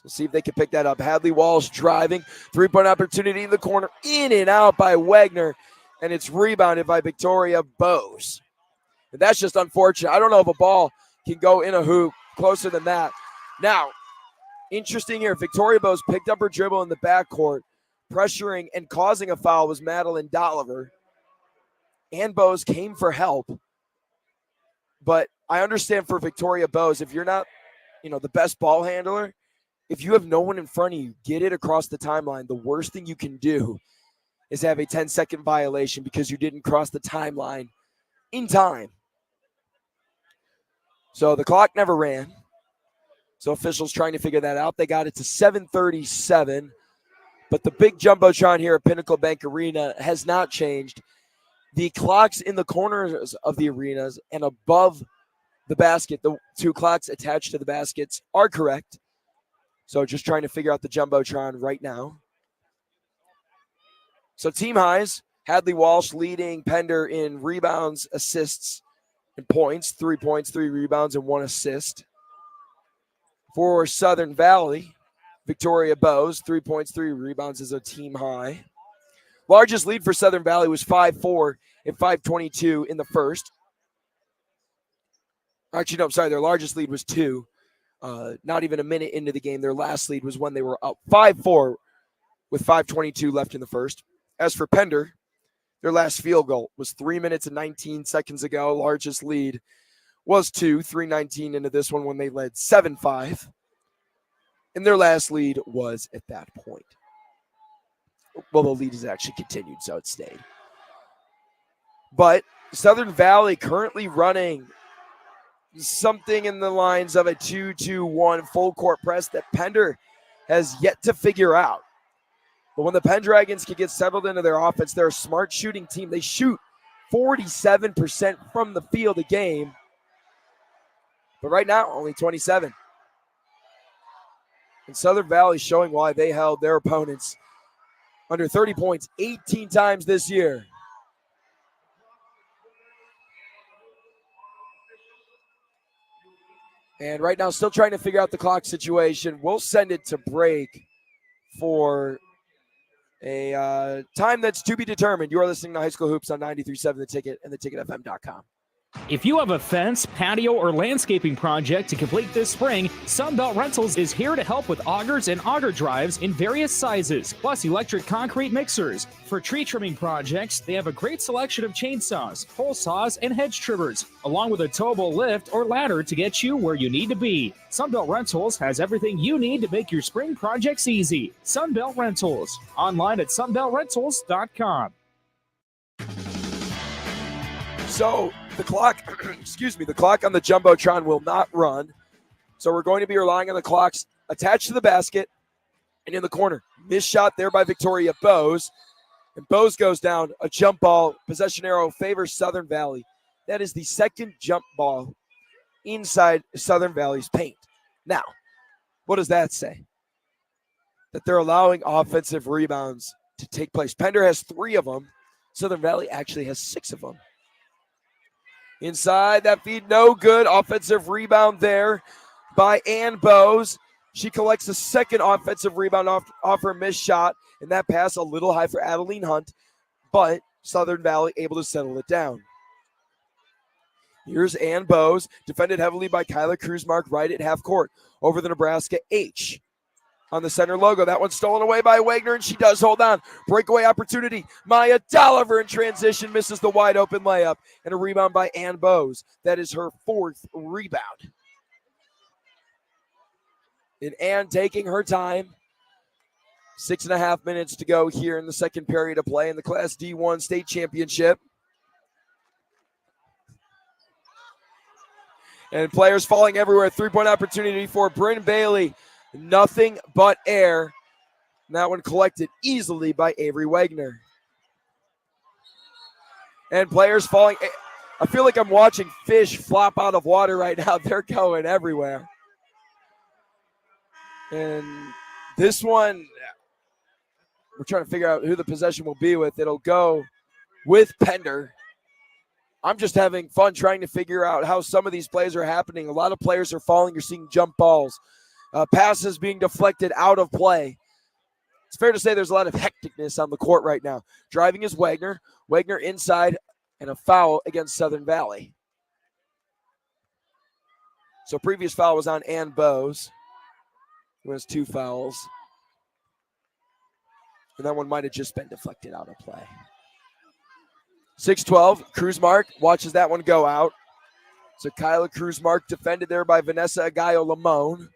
So see if they can pick that up. Hadley Walsh driving. 3-point opportunity in the corner. In and out by Wagner. And it's rebounded by Victoria Bose. And that's just unfortunate. I don't know if a ball can go in a hoop closer than that. Now, interesting here. Victoria Bose picked up her dribble in the backcourt. Pressuring and causing a foul was Madeline Dolliver. And Bose came for help. But I understand for Victoria Bose, if you're not, the best ball handler, if you have no one in front of you, get it across the timeline. The worst thing you can do is have a 10-second violation because you didn't cross the timeline in time. So the clock never ran. So officials trying to figure that out. They got it to 7:37. But the big jumbotron here at Pinnacle Bank Arena has not changed. The clocks in the corners of the arenas and above the basket, the two clocks attached to the baskets, are correct. So just trying to figure out the jumbotron right now. So team highs, Hadley Walsh leading Pender in rebounds, assists, and points. 3 points, 3 rebounds, and 1 assist. For Southern Valley, Victoria Bose, 3 points, 3 rebounds is a team high. Largest lead for Southern Valley was 5-4 and 5:22 in the first. Actually, no, I'm sorry. Their largest lead was 2. Not even a minute into the game. Their last lead was when they were up 5-4 with 5:22 left in the first. As for Pender, their last field goal was 3 minutes and 19 seconds ago. Largest lead was 2, 3:19 into this one when they led 7-5. And their last lead was at that point. Well, the lead has actually continued, so it stayed. But Southern Valley currently running something in the lines of a 2-2-1 full court press that Pender has yet to figure out. But when the Pendragons can get settled into their offense, they're a smart shooting team. They shoot 47% from the field a game. But right now, only 27. And Southern Valley showing why they held their opponents under 30 points 18 times this year. And right now, still trying to figure out the clock situation. We'll send it to break for a time that's to be determined. You are listening to High School Hoops on 93.7 The Ticket and theticketfm.com. If you have a fence, patio, or landscaping project to complete this spring, Sunbelt Rentals is here to help with augers and auger drives in various sizes, plus electric concrete mixers. For tree trimming projects, they have a great selection of chainsaws, pole saws, and hedge trimmers, along with a towable lift or ladder to get you where you need to be. Sunbelt Rentals has everything you need to make your spring projects easy. Sunbelt Rentals, online at sunbeltrentals.com. So the clock, the clock on the Jumbotron will not run. So we're going to be relying on the clocks attached to the basket and in the corner. Missed shot there by Victoria Bose. And Bose goes down. A jump ball. Possession arrow favors Southern Valley. That is the second jump ball inside Southern Valley's paint. Now, what does that say? That they're allowing offensive rebounds to take place. Pender has 3 of them. Southern Valley actually has 6 of them. Inside that feed, no good. Offensive rebound there by Ann Bose. She collects the second offensive rebound off her missed shot, and that pass a little high for Adeline Hunt, but Southern Valley able to settle it down. Here's Ann Bose, defended heavily by Kyla Kruzmark right at half court over the Nebraska H. On the center logo. That one's stolen away by Wagner, and she does hold on. Breakaway opportunity. Maya Dolliver in transition misses the wide open layup, and a rebound by Ann Bose. That is her 4th rebound. And Ann taking her time. 6.5 minutes to go here in the second period of play in the Class D1 state championship. And players falling everywhere. 3-point opportunity for Bryn Bailey. Nothing but air. And that one collected easily by Avery Wagner. And players falling. I feel like I'm watching fish flop out of water right now. They're going everywhere. And this one, we're trying to figure out who the possession will be with. It'll go with Pender. I'm just having fun trying to figure out how some of these plays are happening. A lot of players are falling. You're seeing jump balls. Passes being deflected out of play. It's fair to say there's a lot of hecticness on the court right now. Driving is Wagner. Wagner inside, and a foul against Southern Valley. So previous foul was on Ann Bose, who has 2 fouls. And that one might have just been deflected out of play. 6-12, Kruzmark watches that one go out. So Kyla Kruzmark defended there by Vanessa Agayo-Lamone.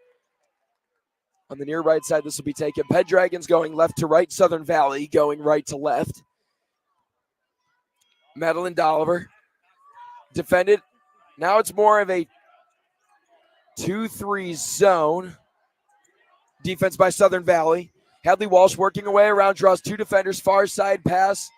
On the near right side, this will be taken. Pendragons going left to right. Southern Valley going right to left. Madeline Dolliver defended. Now it's more of a 2-3 zone. Defense by Southern Valley. Hadley Walsh working away around, draws 2 defenders. Far side pass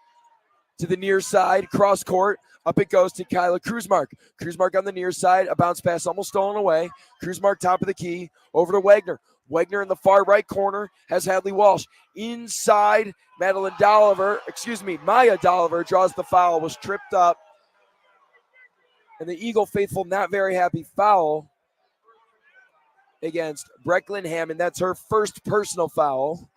to the near side. Cross court. Up it goes to Kyla Kruzmark. Kruzmark on the near side. A bounce pass almost stolen away. Kruzmark top of the key. Over to Wagner. Wagner in the far right corner has Hadley Walsh. Inside, Maya Dolliver draws the foul, was tripped up. And the Eagle faithful not very happy foul against Brecklin Hammond. That's her first personal foul.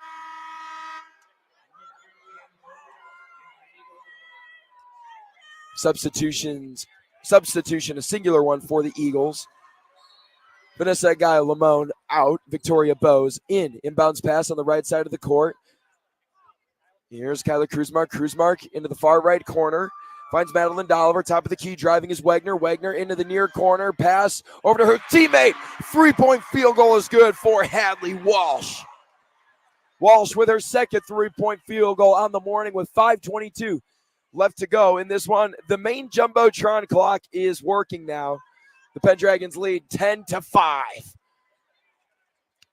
Substitution, a singular one for the Eagles. Vanessa Agayo-Lamone out. Victoria Bose in. Inbounds pass on the right side of the court. Here's Kyla Kruzmark. Kruzmark into the far right corner. Finds Madeline Dolliver. Top of the key. Driving is Wagner. Wagner into the near corner. Pass over to her teammate. 3-point field goal is good for Hadley Walsh. Walsh with her second 3-point field goal on the morning with 5:22 left to go in this one. The main Jumbotron clock is working now. The Pendragons lead 10-5.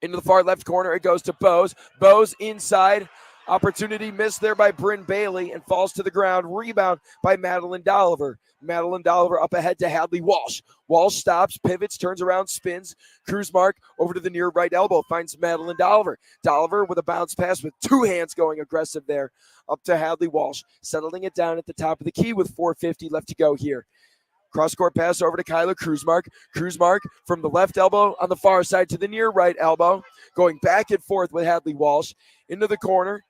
Into the far left corner, it goes to Bose. Bose inside. Opportunity missed there by Bryn Bailey and falls to the ground. Rebound by Madeline Dolliver. Madeline Dolliver up ahead to Hadley Walsh. Walsh stops, pivots, turns around, spins. Cruise mark over to the near right elbow. Finds Madeline Dolliver. Dolliver with a bounce pass with two hands going aggressive there. Up to Hadley Walsh. Settling it down at the top of the key with 4:50 left to go here. Cross-court pass over to Kyla Kruzmark. Kruzmark from the left elbow on the far side to the near right elbow. Going back and forth with Hadley Walsh. Into the corner.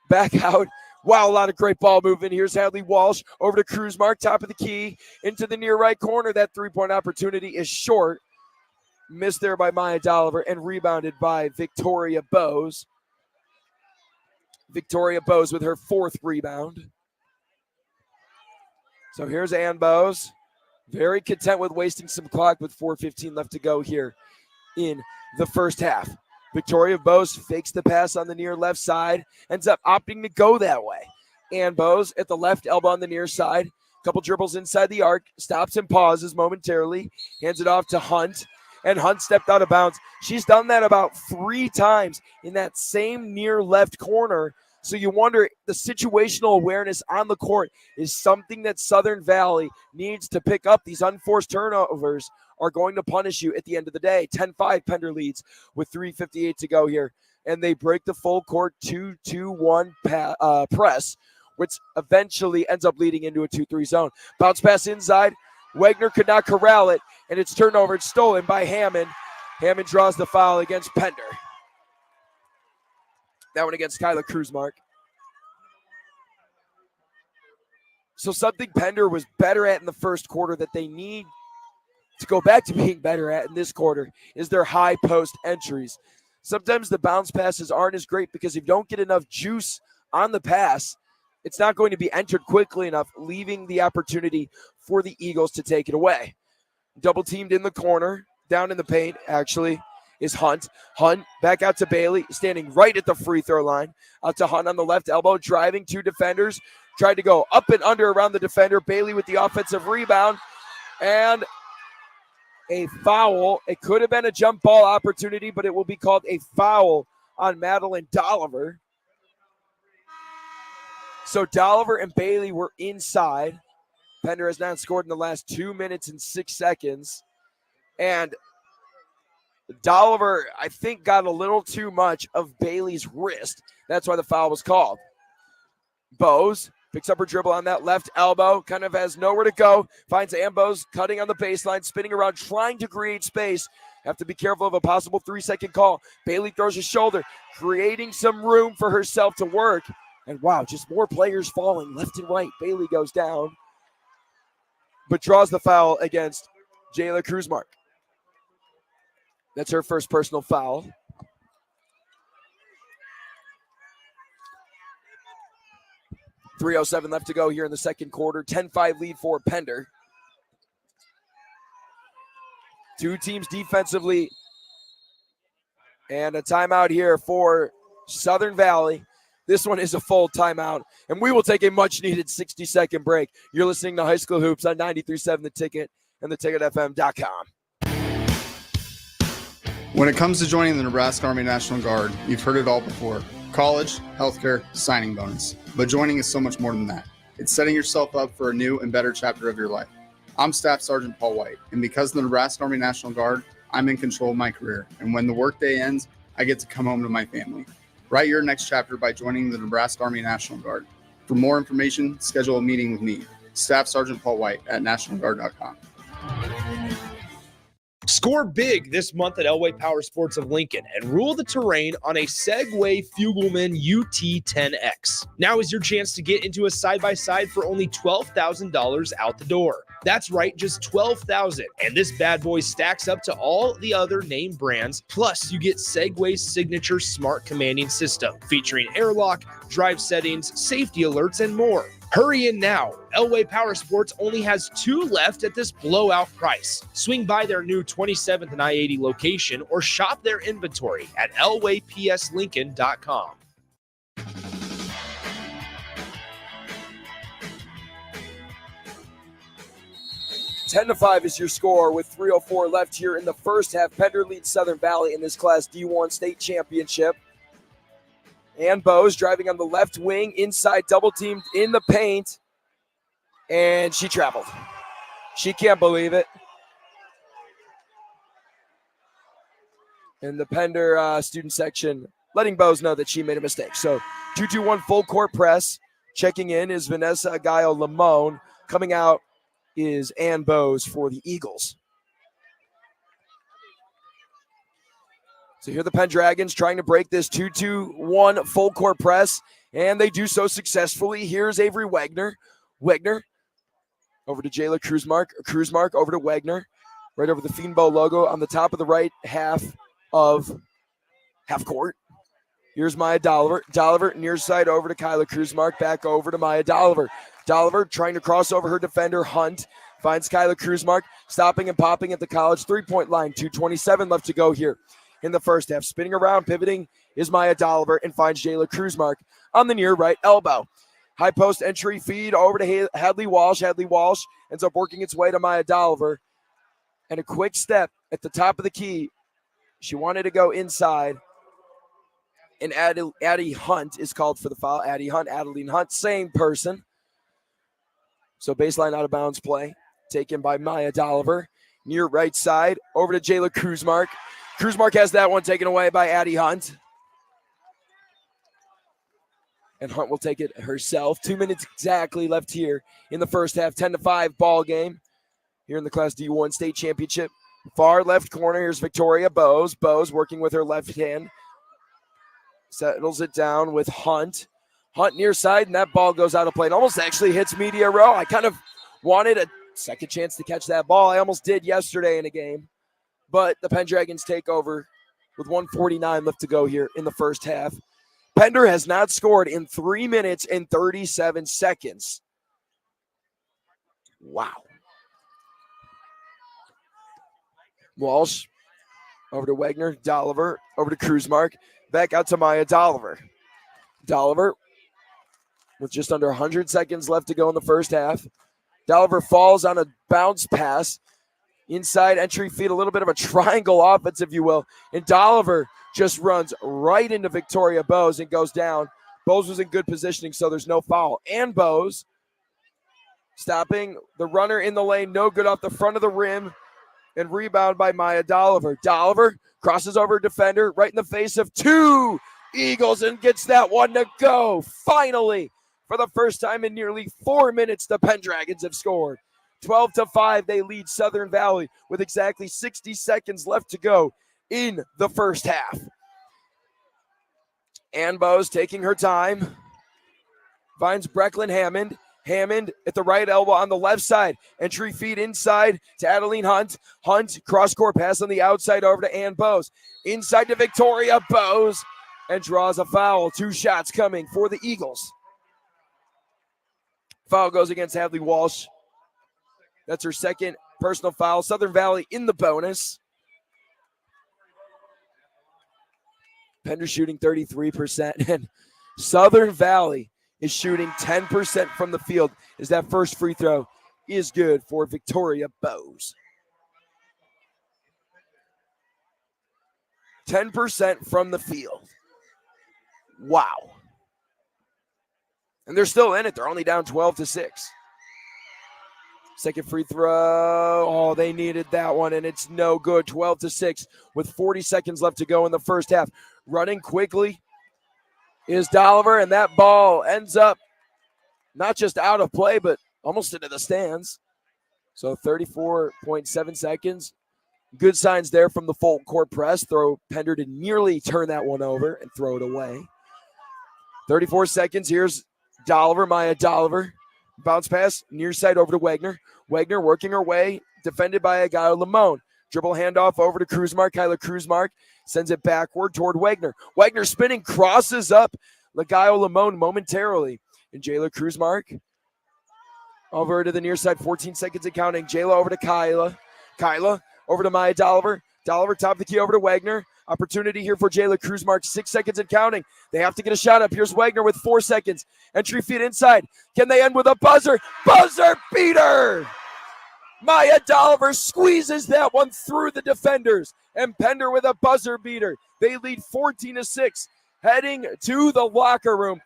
Back out. Wow, a lot of great ball movement. Here's Hadley Walsh over to Kruzmark, top of the key. Into the near right corner. That three-point opportunity is short. Missed there by Maya Dolliver and rebounded by Victoria Bose. Victoria Bose with her fourth rebound. So here's Ann Bose. Very content with wasting some clock with 4:15 left to go here in the first half. Victoria Bose fakes the pass on the near left side, ends up opting to go that way. Ann Bose at the left elbow on the near side. Couple dribbles inside the arc, stops and pauses momentarily, hands it off to Hunt, and Hunt stepped out of bounds. She's done that about 3 times in that same near left corner. So you wonder, the situational awareness on the court is something that Southern Valley needs to pick up. These unforced turnovers are going to punish you at the end of the day. 10-5 Pender leads with 3:58 to go here. And they break the full court 2-2-1 press, which eventually ends up leading into a 2-3 zone. Bounce pass inside. Wagner could not corral it, and it's turnover. It's stolen by Hammond. Hammond draws the foul against Pender. That one against Kyla Kruzmark. So something Pender was better at in the first quarter that they need to go back to being better at in this quarter is their high post entries. Sometimes the bounce passes aren't as great because if you don't get enough juice on the pass, it's not going to be entered quickly enough, leaving the opportunity for the Eagles to take it away. Double teamed in the corner, down in the paint, actually, is Hunt. Hunt back out to Bailey, standing right at the free throw line. Out to Hunt on the left elbow, driving 2 defenders. Tried to go up and under around the defender. Bailey with the offensive rebound. And a foul. It could have been a jump ball opportunity, but it will be called a foul on Madeline Dolliver. So Dolliver and Bailey were inside. Pender has not scored in the last 2 minutes and 6 seconds. And Dolliver, I think, got a little too much of Bailey's wrist. That's why the foul was called. Bose picks up her dribble on that left elbow, kind of has nowhere to go. Finds Ambose cutting on the baseline, spinning around, trying to create space. Have to be careful of a possible 3-second call. Bailey throws a shoulder, creating some room for herself to work. And wow, just more players falling left and right. Bailey goes down, but draws the foul against Jayla Kruzmark. That's her first personal foul. .307 left to go here in the second quarter. 10-5 lead for Pender. Two teams defensively. And a timeout here for Southern Valley. This one is a full timeout. And we will take a much-needed 60-second break. You're listening to High School Hoops on 93.7 The Ticket and theticketfm.com. When it comes to joining the Nebraska Army National Guard, you've heard it all before. College, healthcare, signing bonus. But joining is so much more than that. It's setting yourself up for a new and better chapter of your life. I'm Staff Sergeant Paul White, and because of the Nebraska Army National Guard, I'm in control of my career. And when the workday ends, I get to come home to my family. Write your next chapter by joining the Nebraska Army National Guard. For more information, schedule a meeting with me, Staff Sergeant Paul White at nationalguard.com. Score big this month at Elway Power Sports of Lincoln and rule the terrain on a Segway Fugelman UT10X. Now is your chance to get into a side-by-side for only $12,000 out the door. That's right, just $12,000. And this bad boy stacks up to all the other name brands. Plus, you get Segway's signature smart commanding system featuring airlock, drive settings, safety alerts, and more. Hurry in now. Elway Power Sports only has 2 left at this blowout price. Swing by their new 27th and I-80 location or shop their inventory at elwaypslincoln.com. 10-5 is your score with 3:04 left here in the first half. Pender leads Southern Valley in this Class D1 state championship. And Bose driving on the left wing, inside double teamed in the paint. And she traveled. She can't believe it. And the Pender student section letting Bose know that she made a mistake. So 2-2-1 full court press. Checking in is Vanessa Gallo-Lamone. Coming out is Ann Bose for the Eagles. So here the Pendragons trying to break this 2-2-1 full court press, and they do so successfully. Here's Avery Wagner. Wagner over to Jayla Cruzmark. Cruzmark over to Wagner. Right over the Fiendbow logo on the top of the right half of half court. Here's Maya Dolliver. Dolliver near side over to Kyla Cruzmark. Back over to Maya Dolliver. Dolliver trying to cross over her defender, Hunt. Finds Kyla Cruzmark. Stopping and popping at the college three-point line. 2:27 left to go here in the first half. Spinning around, pivoting is Maya Dolliver and finds Jayla Cruzmark on the near right elbow. High post entry feed over to Hadley Walsh. Hadley Walsh ends up working its way to Maya Dolliver. And a quick step at the top of the key. She wanted to go inside. And Addie Hunt is called for the foul. Addie Hunt, Adeline Hunt, same person. So baseline out of bounds play taken by Maya Dolliver. Near right side, over to Jayla Cruzmark. Cruzmark has that one taken away by Addie Hunt. And Hunt will take it herself. 2 minutes exactly left here in the first half. 10-5 ball game here in the Class D1 state championship. Far left corner, here's Victoria Bose. Bose working with her left hand. Settles it down with Hunt. Hunt near side, and that ball goes out of play. It almost actually hits media row. I kind of wanted a second chance to catch that ball. I almost did yesterday in a game. But the Pendragons take over with 1:49 left to go here in the first half. Pender has not scored in 3 minutes and 37 seconds. Wow. Walsh over to Wagner. Dolliver over to Cruzmark. Back out to Maya Dolliver. Dolliver with just under 100 seconds left to go in the first half. Dolliver falls on a bounce pass. Inside entry feed, a little bit of a triangle offense, if you will. And Dolliver just runs right into Victoria Bose and goes down. Bose was in good positioning, so there's no foul. And Bose stopping the runner in the lane, no good off the front of the rim. And rebound by Maya Dolliver. Dolliver crosses over defender right in the face of two Eagles and gets that one to go. Finally, for the first time in nearly 4 minutes, the Pendragons have scored. 12-5, they lead Southern Valley with exactly 60 seconds left to go in the first half. Ann Bose taking her time. Finds Brecklin Hammond. Hammond at the right elbow on the left side. Entry feed inside to Adeline Hunt. Hunt, cross-court pass on the outside over to Ann Bose. Inside to Victoria Bose and draws a foul. 2 shots coming for the Eagles. Foul goes against Hadley Walsh. That's her second personal foul. Southern Valley in the bonus. Pender shooting 33%. And Southern Valley is shooting 10% from the field as that first free throw is good for Victoria Bose. 10% from the field. Wow. And they're still in it. They're only down 12-6. Second free throw. Oh, they needed that one, and it's no good. 12-6 with 40 seconds left to go in the first half. Running quickly is Dolliver, and that ball ends up not just out of play, but almost into the stands. So 34.7 seconds. Good signs there from the full court press. Throw Pender to nearly turn that one over and throw it away. 34 seconds. Here's Dolliver, Maya Dolliver. Bounce pass, near side over to Wagner. Wagner working her way, defended by Agayo Lamone. Dribble handoff over to Cruzmark. Kyla Cruzmark sends it backward toward Wagner. Wagner spinning, crosses up Agayo Lamone momentarily. And Jayla Cruzmark over to the near side, 14 seconds and counting. Jayla over to Kyla. Kyla over to Maya Dolliver. Dolliver top of the key over to Wagner. Opportunity here for Jayla Cruzmark, 6 seconds and counting. They have to get a shot up. Here's Wagner with 4 seconds. Entry feed inside. Can they end with a buzzer? Buzzer beater! Maya Dolliver squeezes that one through the defenders, and Pender with a buzzer beater. They lead 14-6, heading to the locker room.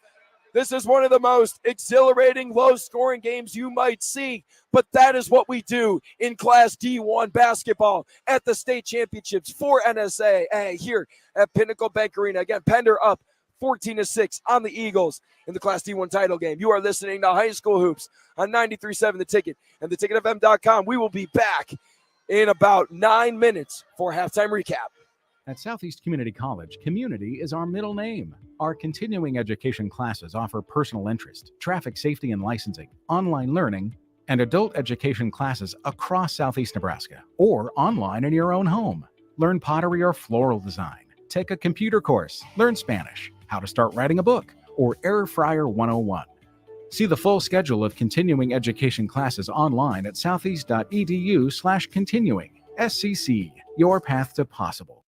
This is one of the most exhilarating, low-scoring games you might see, but that is what we do in Class D1 basketball at the state championships for NSA here at Pinnacle Bank Arena. Again, Pender up 14-6 on the Eagles in the Class D1 title game. You are listening to High School Hoops on 93.7 The Ticket and theticketfm.com. We will be back in about 9 minutes for halftime recap. At Southeast Community College, community is our middle name. Our continuing education classes offer personal interest, traffic safety and licensing, online learning, and adult education classes across Southeast Nebraska or online in your own home. Learn pottery or floral design. Take a computer course. Learn Spanish, how to start writing a book, or Air Fryer 101. See the full schedule of continuing education classes online at southeast.edu/continuing. SCC, your path to possible.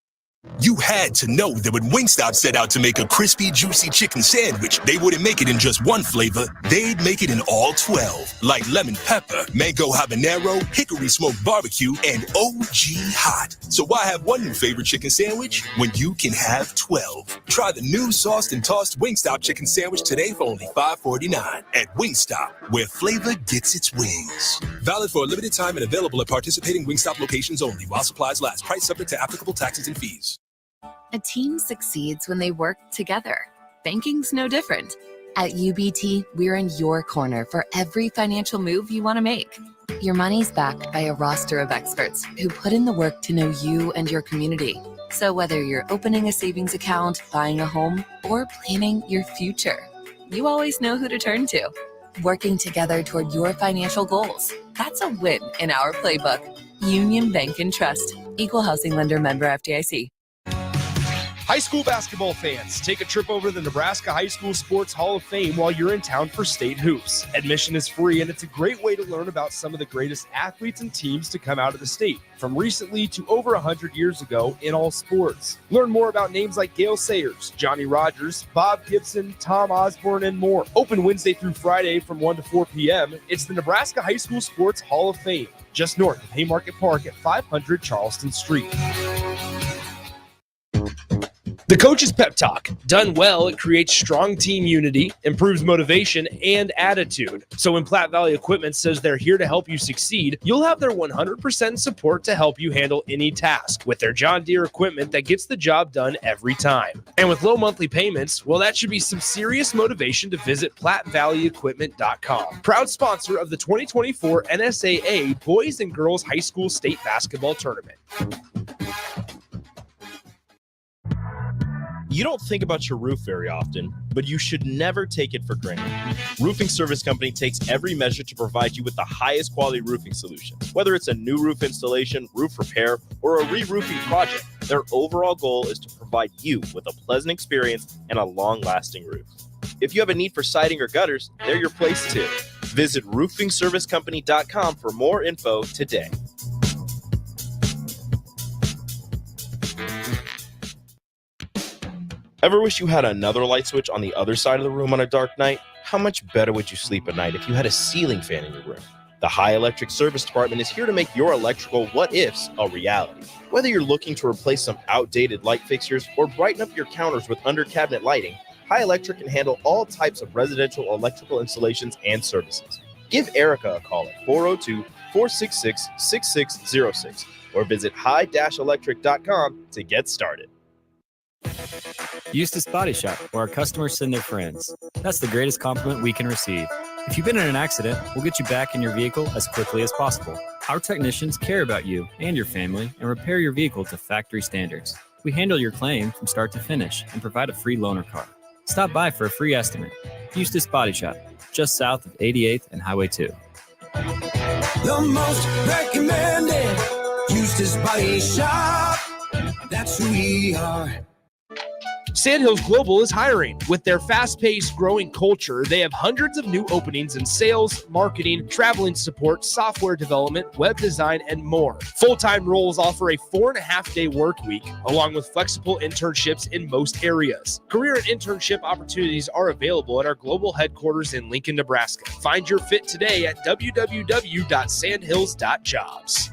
You had to know that when Wingstop set out to make a crispy, juicy chicken sandwich, they wouldn't make it in just one flavor. They'd make it in all 12, like lemon pepper, mango habanero, hickory smoked barbecue, and OG hot. So why have one new favorite chicken sandwich when you can have 12? Try the new sauced and tossed Wingstop chicken sandwich today for only $5.49 at Wingstop, where flavor gets its wings. Valid for a limited time and available at participating Wingstop locations only while supplies last. Price subject to applicable taxes and fees. A team succeeds when they work together. Banking's no different. At UBT, we're in your corner for every financial move you want to make. Your money's backed by a roster of experts who put in the work to know you and your community. So whether you're opening a savings account, buying a home, or planning your future, you always know who to turn to. Working together toward your financial goals. That's a win in our playbook. Union Bank and Trust. Equal housing lender, member FDIC. High school basketball fans, take a trip over to the Nebraska High School Sports Hall of Fame while you're in town for state hoops. Admission is free, and it's a great way to learn about some of the greatest athletes and teams to come out of the state, from recently to over 100 years ago in all sports. Learn more about names like Gale Sayers, Johnny Rogers, Bob Gibson, Tom Osborne, and more. Open Wednesday through Friday from 1 to 4 p.m. It's the Nebraska High School Sports Hall of Fame, just north of Haymarket Park at 500 Charleston Street. The Coach's Pep Talk. Done well, it creates strong team unity, improves motivation, and attitude. So when Platte Valley Equipment says they're here to help you succeed, you'll have their 100% support to help you handle any task with their John Deere equipment that gets the job done every time. And with low monthly payments, well, that should be some serious motivation to visit PlatteValleyEquipment.com. Proud sponsor of the 2024 NSAA Boys and Girls High School State Basketball Tournament. You don't think about your roof very often, but you should never take it for granted. Roofing Service Company takes every measure to provide you with the highest quality roofing solution. Whether it's a new roof installation, roof repair, or a re-roofing project, their overall goal is to provide you with a pleasant experience and a long-lasting roof. If you have a need for siding or gutters, they're your place too. Visit roofingservicecompany.com for more info today. Ever wish you had another light switch on the other side of the room on a dark night? How much better would you sleep at night if you had a ceiling fan in your room? The High Electric Service Department is here to make your electrical what-ifs a reality. Whether you're looking to replace some outdated light fixtures or brighten up your counters with under-cabinet lighting, High Electric can handle all types of residential electrical installations and services. Give Erica a call at 402-466-6606 or visit high-electric.com to get started. Eustace Body Shop, where our customers send their friends. That's the greatest compliment we can receive. If you've been in an accident, we'll get you back in your vehicle as quickly as possible. Our technicians care about you and your family and repair your vehicle to factory standards. We handle your claim from start to finish and provide a free loaner car. Stop by for a free estimate. Eustace Body Shop, just south of 88th and Highway 2. The most recommended Eustace Body Shop. That's who we are. Sandhills Global is hiring. With their fast-paced, growing culture, they have hundreds of new openings in sales, marketing, traveling support, software development, web design, and more. Full-time roles offer a 4.5-day work week, along with flexible internships in most areas. Career and internship opportunities are available at our global headquarters in Lincoln, Nebraska. Find your fit today at www.sandhills.jobs.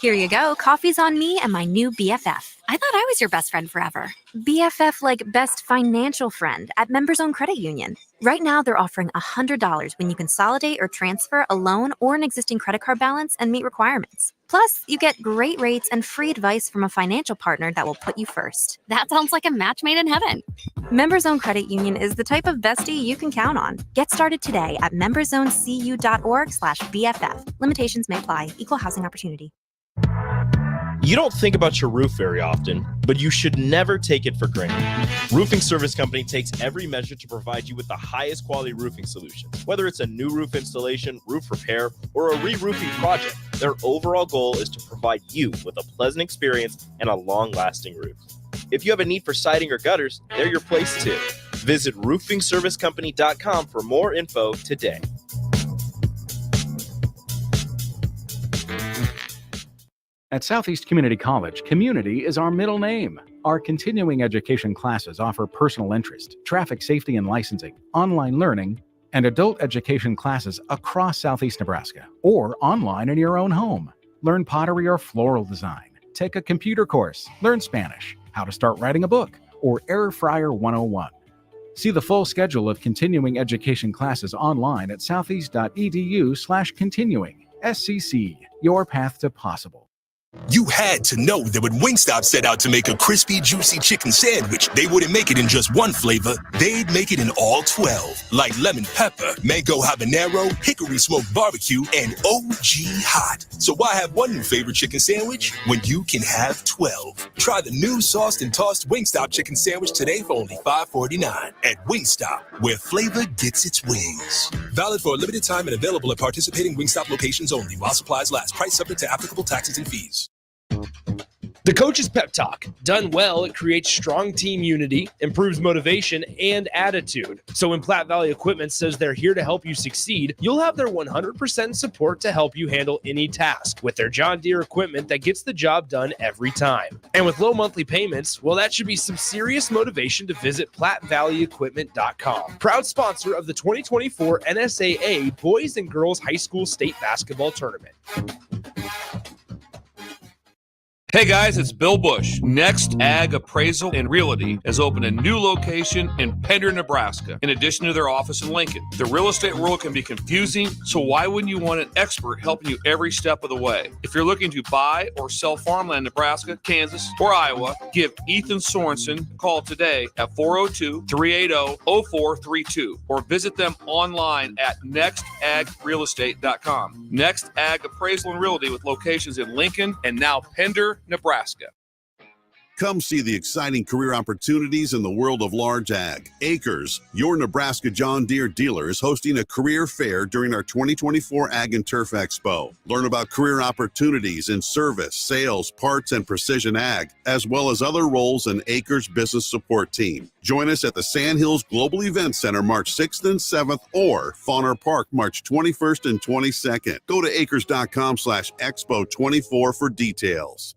Here you go. Coffee's on me and my new BFF. I thought I was your best friend forever. BFF like best financial friend at Members Own Credit Union. Right now, they're offering $100 when you consolidate or transfer a loan or an existing credit card balance and meet requirements. Plus, you get great rates and free advice from a financial partner that will put you first. That sounds like a match made in heaven. Members Own Credit Union is the type of bestie you can count on. Get started today at memberzonecu.org/BFF. Limitations may apply. Equal housing opportunity. You don't think about your roof very often, but you should never take it for granted. Roofing Service Company takes every measure to provide you with the highest quality roofing solutions. Whether it's a new roof installation, roof repair, or a re-roofing project, their overall goal is to provide you with a pleasant experience and a long-lasting roof. If you have a need for siding or gutters, they're your place too. Visit roofingservicecompany.com for more info today. At Southeast Community College, community is our middle name. Our continuing education classes offer personal interest, traffic safety and licensing, online learning, and adult education classes across Southeast Nebraska, or online in your own home. Learn pottery or floral design, take a computer course, learn Spanish, how to start writing a book, or Air Fryer 101. See the full schedule of continuing education classes online at southeast.edu/continuing. SCC, your path to possible. You had to know that when Wingstop set out to make a crispy, juicy chicken sandwich, they wouldn't make it in just one flavor. They'd make it in all 12, like lemon pepper, mango habanero, hickory smoked barbecue, and OG hot. So why have one new favorite chicken sandwich when you can have 12? Try the new sauced and tossed Wingstop chicken sandwich today for only $5.49 at Wingstop, where flavor gets its wings. Valid for a limited time and available at participating Wingstop locations only while supplies last. Price subject to applicable taxes and fees. The Coach's Pep Talk. Done well, it creates strong team unity, improves motivation and attitude. So when Platte Valley Equipment says they're here to help you succeed, you'll have their 100% support to help you handle any task with their John Deere equipment that gets the job done every time. And with low monthly payments, well, that should be some serious motivation to visit PlatteValleyEquipment.com. Proud sponsor of the 2024 NSAA Boys and Girls High School State Basketball Tournament. Hey guys, it's Bill Bush. Next Ag Appraisal and Realty has opened a new location in Pender, Nebraska, in addition to their office in Lincoln. The real estate world can be confusing, so why wouldn't you want an expert helping you every step of the way? If you're looking to buy or sell farmland in Nebraska, Kansas, or Iowa, give Ethan Sorensen a call today at 402-380-0432 or visit them online at nextagrealestate.com. Next Ag Appraisal and Realty with locations in Lincoln and now Pender, Nebraska. Come see the exciting career opportunities in the world of large ag. Acres, your Nebraska John Deere dealer, is hosting a career fair during our 2024 Ag and Turf Expo. Learn about career opportunities in service, sales, parts, and precision ag, as well as other roles in Acres business support team. Join us at the Sandhills Global Event Center March 6th and 7th or Fauner Park March 21st and 22nd. Go to acres.com/expo24 for details.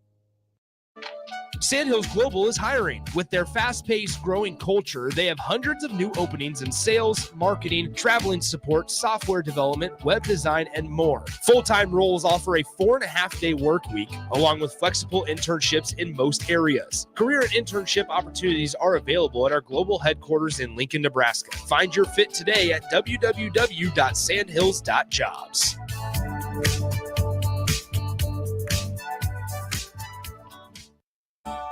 Sandhills Global is hiring. With their fast-paced, growing culture, they have hundreds of new openings in sales, marketing, traveling support, software development, web design, and more. Full-time roles offer a 4.5-day work week, along with flexible internships in most areas. Career and internship opportunities are available at our global headquarters in Lincoln, Nebraska. Find your fit today at www.sandhills.jobs.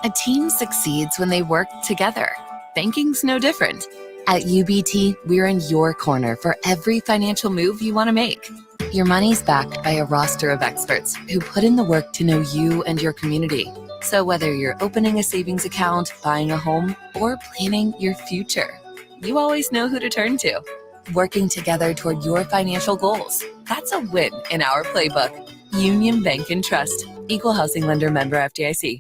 A team succeeds when they work together. Banking's no different. At UBT, we're in your corner for every financial move you want to make. Your money's backed by a roster of experts who put in the work to know you and your community. So whether you're opening a savings account, buying a home, or planning your future, you always know who to turn to. Working together toward your financial goals. That's a win in our playbook. Union Bank and Trust. Equal housing lender, member FDIC.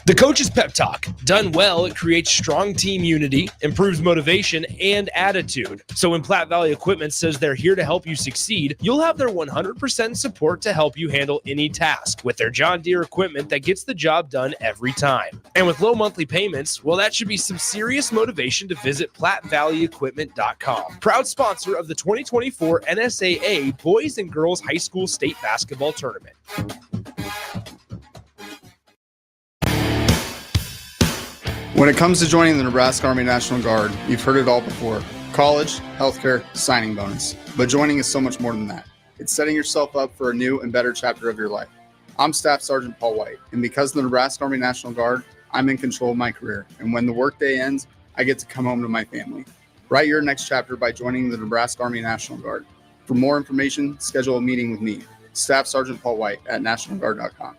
The Coach's Pep Talk. Done well, it creates strong team unity, improves motivation, and attitude. So when Platte Valley Equipment says they're here to help you succeed, you'll have their 100% support to help you handle any task with their John Deere equipment that gets the job done every time. And with low monthly payments, well, that should be some serious motivation to visit PlatteValleyEquipment.com. Proud sponsor of the 2024 NSAA Boys and Girls High School State Basketball Tournament. When it comes to joining the Nebraska Army National Guard, you've heard it all before. College, healthcare, signing bonus. But joining is so much more than that. It's setting yourself up for a new and better chapter of your life. I'm Staff Sergeant Paul White, and because of the Nebraska Army National Guard, I'm in control of my career. And when the workday ends, I get to come home to my family. Write your next chapter by joining the Nebraska Army National Guard. For more information, schedule a meeting with me, Staff Sergeant Paul White at nationalguard.com.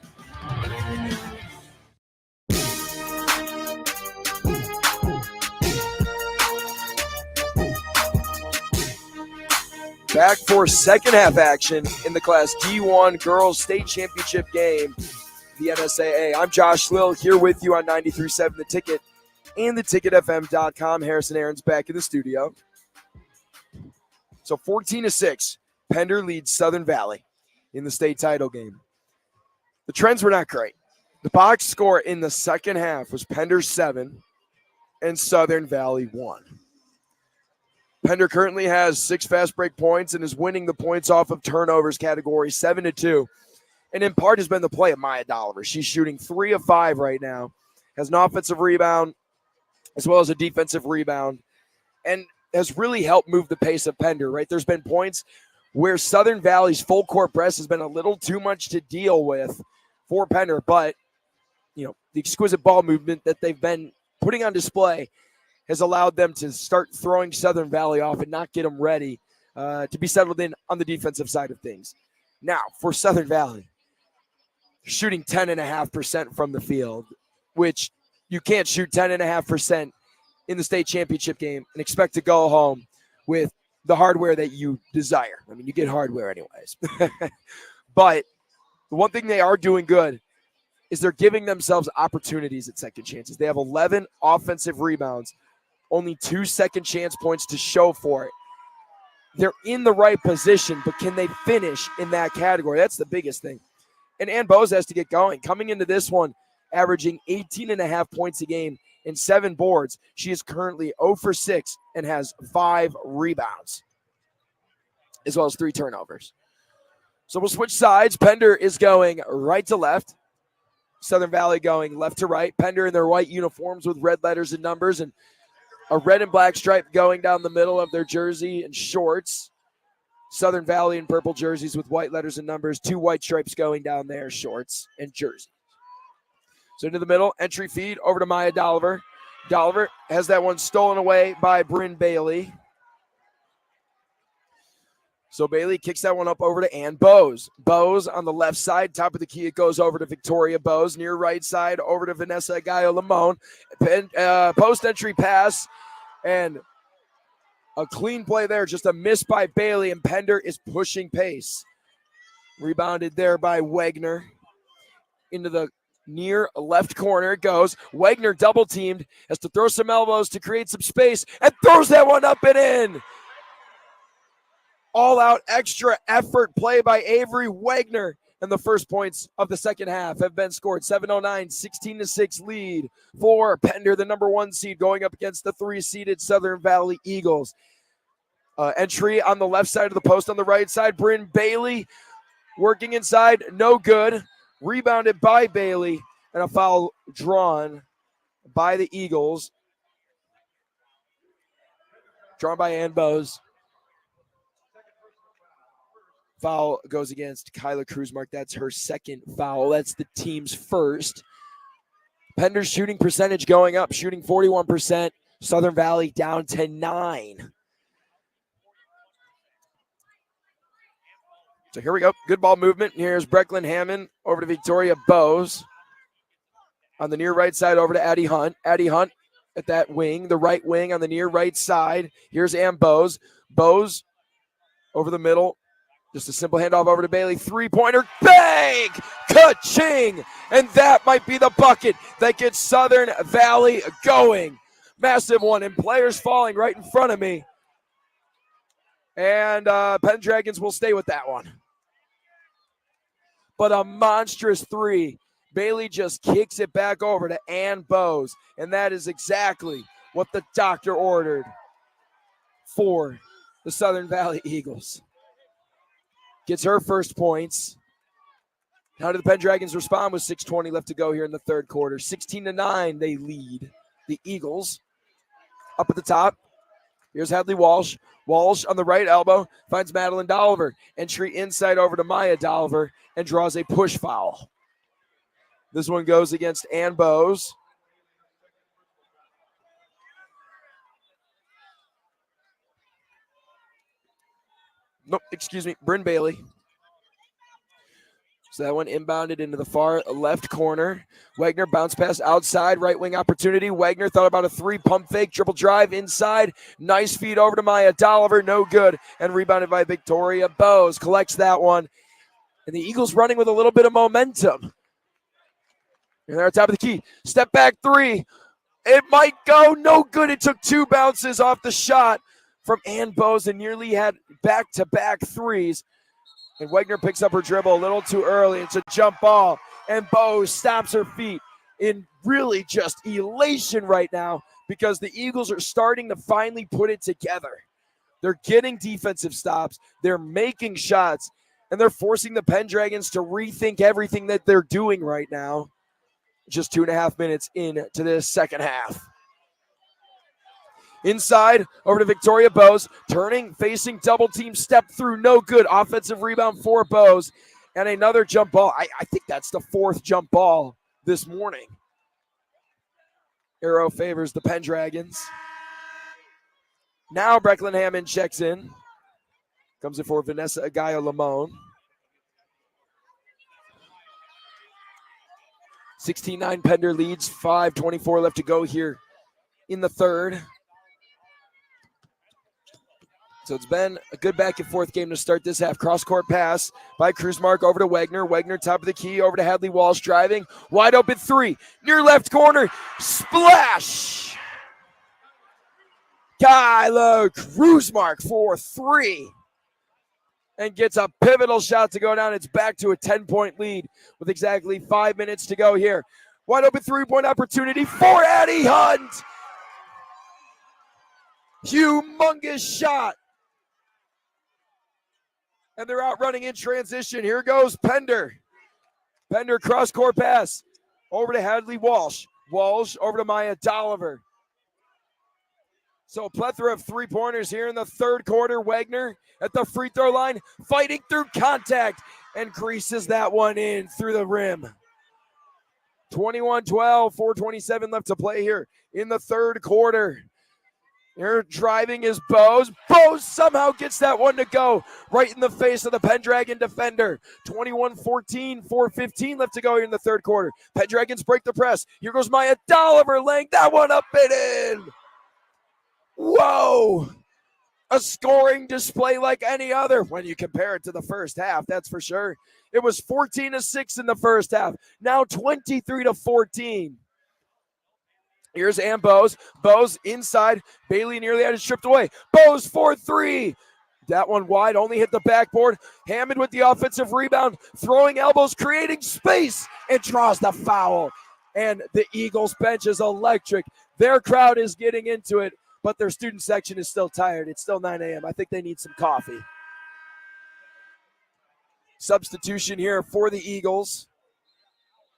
Back for second half action in the Class D1 Girls State Championship game, the NSAA. I'm Josh Lill here with you on 93.7 The Ticket and theticketfm.com. Harrison Aaron's back in the studio. So 14-6, Pender leads Southern Valley in the state title game. The trends were not great. The box score in the second half was Pender 7 and Southern Valley 1. Pender currently has 6 fast break points and is winning the points off of turnovers category 7-2. And in part has been the play of Maya Dolliver. She's shooting 3 of 5 right now, has an offensive rebound as well as a defensive rebound, and has really helped move the pace of Pender, right? There's been points where Southern Valley's full court press has been a little too much to deal with for Pender, but you know, the exquisite ball movement that they've been putting on display has allowed them to start throwing Southern Valley off and not get them ready to be settled in on the defensive side of things. Now, for Southern Valley, shooting 10.5% from the field, which you can't shoot 10.5% in the state championship game and expect to go home with the hardware that you desire. I mean, you get hardware anyways. But the one thing they are doing good is they're giving themselves opportunities at second chances. They have 11 offensive rebounds, only 2 second chance points to show for it. They're in the right position, but can they finish in that category? That's the biggest thing. And Ann Bose has to get going. Coming into this one, averaging 18.5 points a game and 7 boards. She is currently 0 for 6 and has 5 rebounds, as well as 3 turnovers. So we'll switch sides. Pender is going right to left. Southern Valley going left to right. Pender in their white uniforms with red letters and numbers and a red and black stripe going down the middle of their jersey and shorts. Southern Valley in purple jerseys with white letters and numbers, 2 white stripes going down their shorts and jersey. So into the middle, entry feed over to Maya Dolliver. Dolliver has that one stolen away by Bryn Bailey. So Bailey kicks that one up over to Ann Bose. Bose on the left side, top of the key, it goes over to Victoria Bose. Near right side, over to Vanessa Gallo-Lamone. Post entry pass, and a clean play there. Just a miss by Bailey, and Pender is pushing pace. Rebounded there by Wagner. Into the near left corner it goes. Wagner double teamed, has to throw some elbows to create some space, and throws that one up and in. All-out extra effort play by Avery Wagner. And the first points of the second half have been scored. 7:09, 16-6 lead for Pender, the number 1 seed, going up against the 3-seeded Southern Valley Eagles. Entry on the left side of the post. On the right side, Bryn Bailey working inside. No good. Rebounded by Bailey. And a foul drawn by the Eagles. Drawn by Ann Bose. Foul goes against Kyla Kruzmark. That's her second foul. That's the team's first. Pender's shooting percentage going up, shooting 41%. Southern Valley down to 9. So here we go. Good ball movement. Here's Brecklin Hammond over to Victoria Bose. On the near right side over to Addie Hunt. Addie Hunt at that wing, the right wing on the near right side. Here's Ann Bose. Bose over the middle. Just a simple handoff over to Bailey. Three-pointer, bang! Ka-ching! And that might be the bucket that gets Southern Valley going. Massive one, and players falling right in front of me. And Pendragons will stay with that one. But a monstrous three. Bailey just kicks it back over to Ann Bowes, and that is exactly what the doctor ordered for the Southern Valley Eagles. Gets her first points. How did the Pendragons respond with 6:20 left to go here in the third quarter? 16-9, they lead the Eagles. Up at the top, here's Hadley Walsh. Walsh on the right elbow finds Madeline Dolliver. Entry inside over to Maya Dolliver and draws a push foul. This one goes against Ann Bowes. Nope, excuse me, Bryn Bailey. So that one inbounded into the far left corner. Wagner bounce pass outside, right wing opportunity. Wagner thought about a three, pump fake, triple drive inside. Nice feed over to Maya Dolliver, no good. And rebounded by Victoria Bowes. Collects that one. And the Eagles running with a little bit of momentum. And they're on top of the key. Step back three. It might go, no good. It took two bounces off the shot from Ann Bowes and nearly had back-to-back threes. And Wagner picks up her dribble a little too early. It's a jump ball. And Bowes stomps her feet in really just elation right now because the Eagles are starting to finally put it together. They're getting defensive stops. They're making shots. And they're forcing the Pendragons to rethink everything that they're doing right now. Just 2.5 minutes into this second half. Inside, over to Victoria Bowes. Turning, facing double team, step through, no good. Offensive rebound for Bowes. And another jump ball. I think that's the fourth jump ball this morning. Arrow favors the Pendragons. Now Brecklin Hammond checks in. Comes in for Vanessa Agayo-Lamone. 16-9 Pender leads, 5:24 left to go here in the third. So it's been a good back and forth game to start this half. Cross-court pass by Kruzmark over to Wagner. Wagner top of the key over to Hadley Walsh driving. Wide open three. Near left corner. Splash! Kyla Kruzmark for three. And gets a pivotal shot to go down. It's back to a 10-point lead with exactly 5 minutes to go here. Wide open three-point opportunity for Addie Hunt. Humongous shot. And they're out running in transition. Here goes Pender. Pender cross-court pass over to Hadley Walsh. Walsh over to Maya Dolliver. So a plethora of three-pointers here in the third quarter. Wagner at the free throw line, fighting through contact and creases that one in through the rim. 21-12, 4:27 left to play here in the third quarter. Here driving is Bowes. Bowes somehow gets that one to go right in the face of the Pendragon defender. 21-14, 4:15 left to go here in the third quarter. Pendragons break the press. Here goes Maya Dolliver laying that one up and in. Whoa! A scoring display like any other when you compare it to the first half, that's for sure. It was 14-6 in the first half. Now 23-14. Here's Ann Bowes. Bowes inside. Bailey nearly had it stripped away. Bowes for three. That one wide, only hit the backboard. Hammond with the offensive rebound, throwing elbows, creating space, and draws the foul. And the Eagles bench is electric. Their crowd is getting into it, but their student section is still tired. It's still 9 a.m. I think they need some coffee. Substitution here for the Eagles.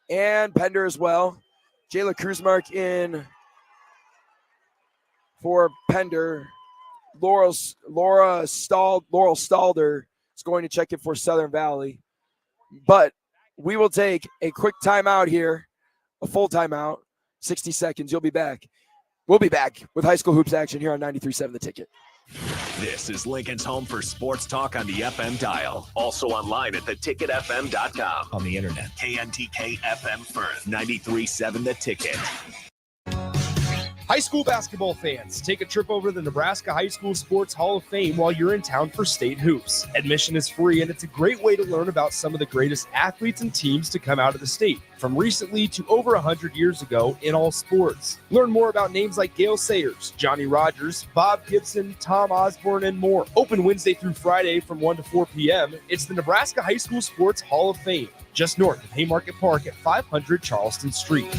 And Pender as well. Jayla Kruzmark in for Pender. Laurel Stalder is going to check in for Southern Valley. But we will take a quick timeout here, a full timeout, 60 seconds. You'll be back. We'll be back with high school hoops action here on 93.7 The Ticket. This is Lincoln's home for sports talk on the FM dial. Also online at theticketfm.com. On the internet. KNTK FM Firth. 93.7 The Ticket. High school basketball fans, take a trip over to the Nebraska High School Sports Hall of Fame while you're in town for state hoops. Admission is free, and it's a great way to learn about some of the greatest athletes and teams to come out of the state, from recently to over 100 years ago in all sports. Learn more about names like Gale Sayers, Johnny Rogers, Bob Gibson, Tom Osborne, and more. Open Wednesday through Friday from 1 to 4 p.m. It's the Nebraska High School Sports Hall of Fame, just north of Haymarket Park at 500 Charleston Street.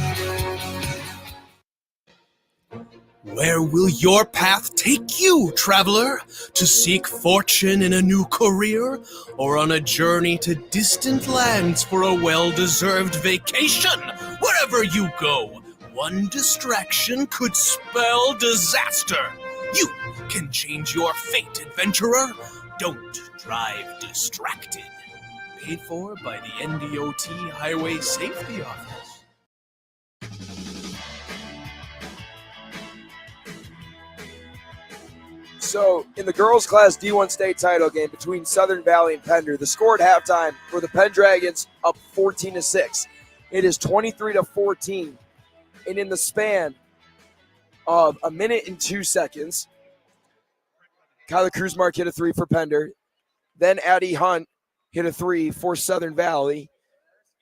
Where will your path take you, traveler? To seek fortune in a new career? Or on a journey to distant lands for a well-deserved vacation? Wherever you go, one distraction could spell disaster. You can change your fate, adventurer. Don't drive distracted. Paid for by the NDOT Highway Safety Office. So, in the girls' class D1 state title game between Southern Valley and Pender, the score at halftime were the Pendragons up 14-6. It is 23-14. And in the span of a minute and 2 seconds, Kyler Kruzmark hit a three for Pender. Then Addie Hunt hit a three for Southern Valley.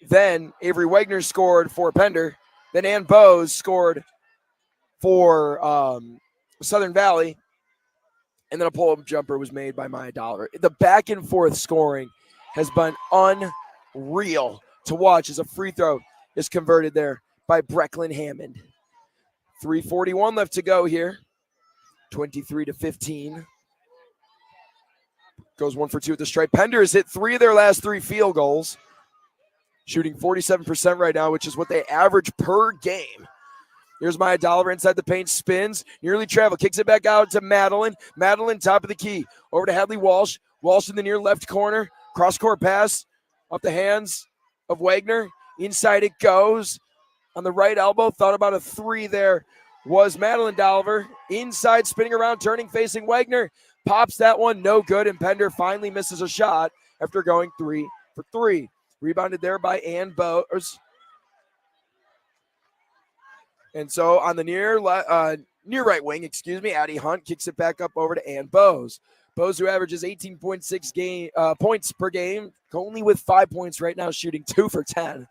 Then Avery Wagner scored for Pender. Then Ann Bowes scored for Southern Valley. And then a pull-up jumper was made by Maya Dollar. The back-and-forth scoring has been unreal to watch as a free throw is converted there by Brecklin Hammond. 3:41 left to go here. 23-15. Goes 1 for 2 at the stripe. Pender has hit 3 of their last 3 field goals, shooting 47% right now, which is what they average per game. Here's Maya Dollar inside the paint, spins, nearly travel, kicks it back out to Madeline. Madeline, top of the key, over to Hadley Walsh. Walsh in the near left corner, cross-court pass off the hands of Wagner. Inside it goes. On the right elbow, thought about a 3 there, was Madeline Dolliver. Inside, spinning around, turning, facing Wagner. Pops that one, no good, and Pender finally misses a shot after going 3 for 3. Rebounded there by Ann Bowes. And so on the near right wing, Addie Hunt kicks it back up over to Ann Bowes. Bowes, who averages 18.6 points per game, only with 5 points right now, shooting 2 for 10.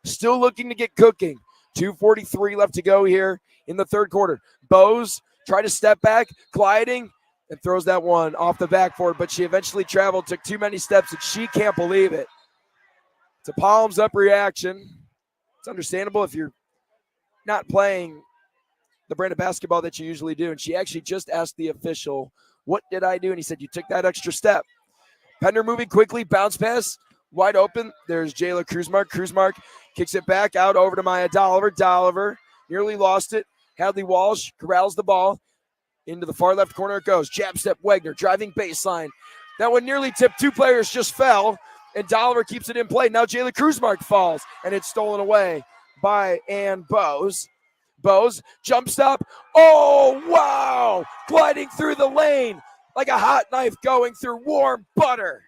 Still looking to get cooking. 2:43 left to go here in the third quarter. Bowes tried to step back, gliding, and throws that one off the backboard, but she eventually traveled, took too many steps, and she can't believe it. It's a palms up reaction. It's understandable if you're not playing the brand of basketball that you usually do. And she actually just asked the official, what did I do? And he said, you took that extra step. Pender moving quickly, bounce pass, wide open. There's Jayla Kruzmark. Kruzmark kicks it back out over to Maya Dolliver. Dolliver nearly lost it. Hadley Walsh corrals the ball. Into the far left corner it goes. Jab step Wagner, driving baseline. That one nearly tipped. 2 players just fell. And Dolliver keeps it in play. Now Jayla Kruzmark falls. And it's stolen away by Ann Bowes. Bowes, jump stop. Oh, wow. Gliding through the lane like a hot knife going through warm butter.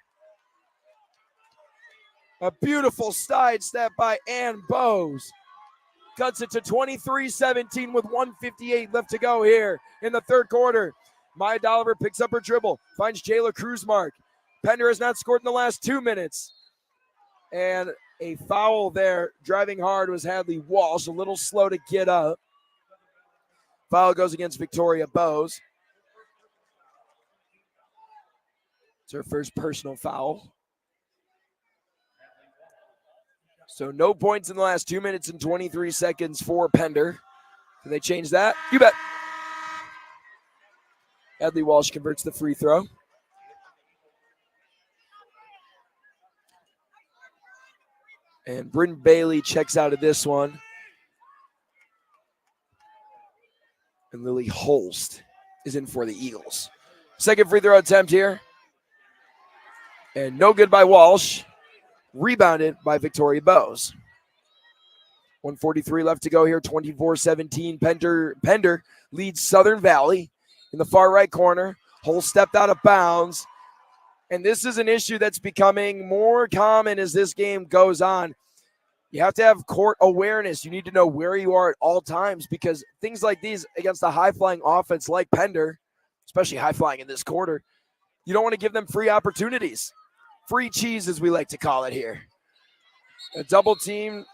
A beautiful side step by Ann Bowes. Cuts it to 23-17 with 1:58 left to go here in the third quarter. Maya Dolliver picks up her dribble, finds Jayla Kruzmark. Pender has not scored in the last 2 minutes. And a foul there, driving hard, was Hadley Walsh, a little slow to get up. Foul goes against Victoria Bowes. It's her first personal foul. So no points in the last 2 minutes and 23 seconds for Pender. Can they change that? You bet. Hadley Walsh converts the free throw. And Bryn Bailey checks out of this one. And Lily Holst is in for the Eagles. Second free throw attempt here. And no good by Walsh. Rebounded by Victoria Bowes. 1:43 left to go here. 24-17. Pender leads Southern Valley in the far right corner. Holst stepped out of bounds. And this is an issue that's becoming more common as this game goes on. You have to have court awareness. You need to know where you are at all times because things like these against a high-flying offense like Pender, especially high-flying in this quarter, you don't want to give them free opportunities. Free cheese, as we like to call it here. A double team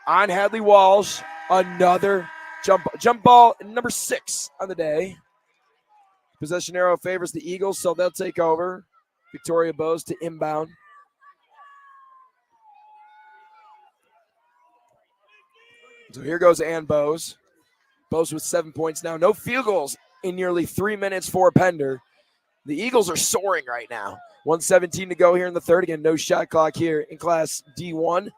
on Hadley Walsh. Another jump ball, number 6 on the day. Possession arrow favors the Eagles, so they'll take over. Victoria Bose to inbound. So here goes Ann Bose. Bose with 7 points now. No field goals in nearly 3 minutes for Pender. The Eagles are soaring right now. 1:17 to go here in the third. Again, no shot clock here in Class D1.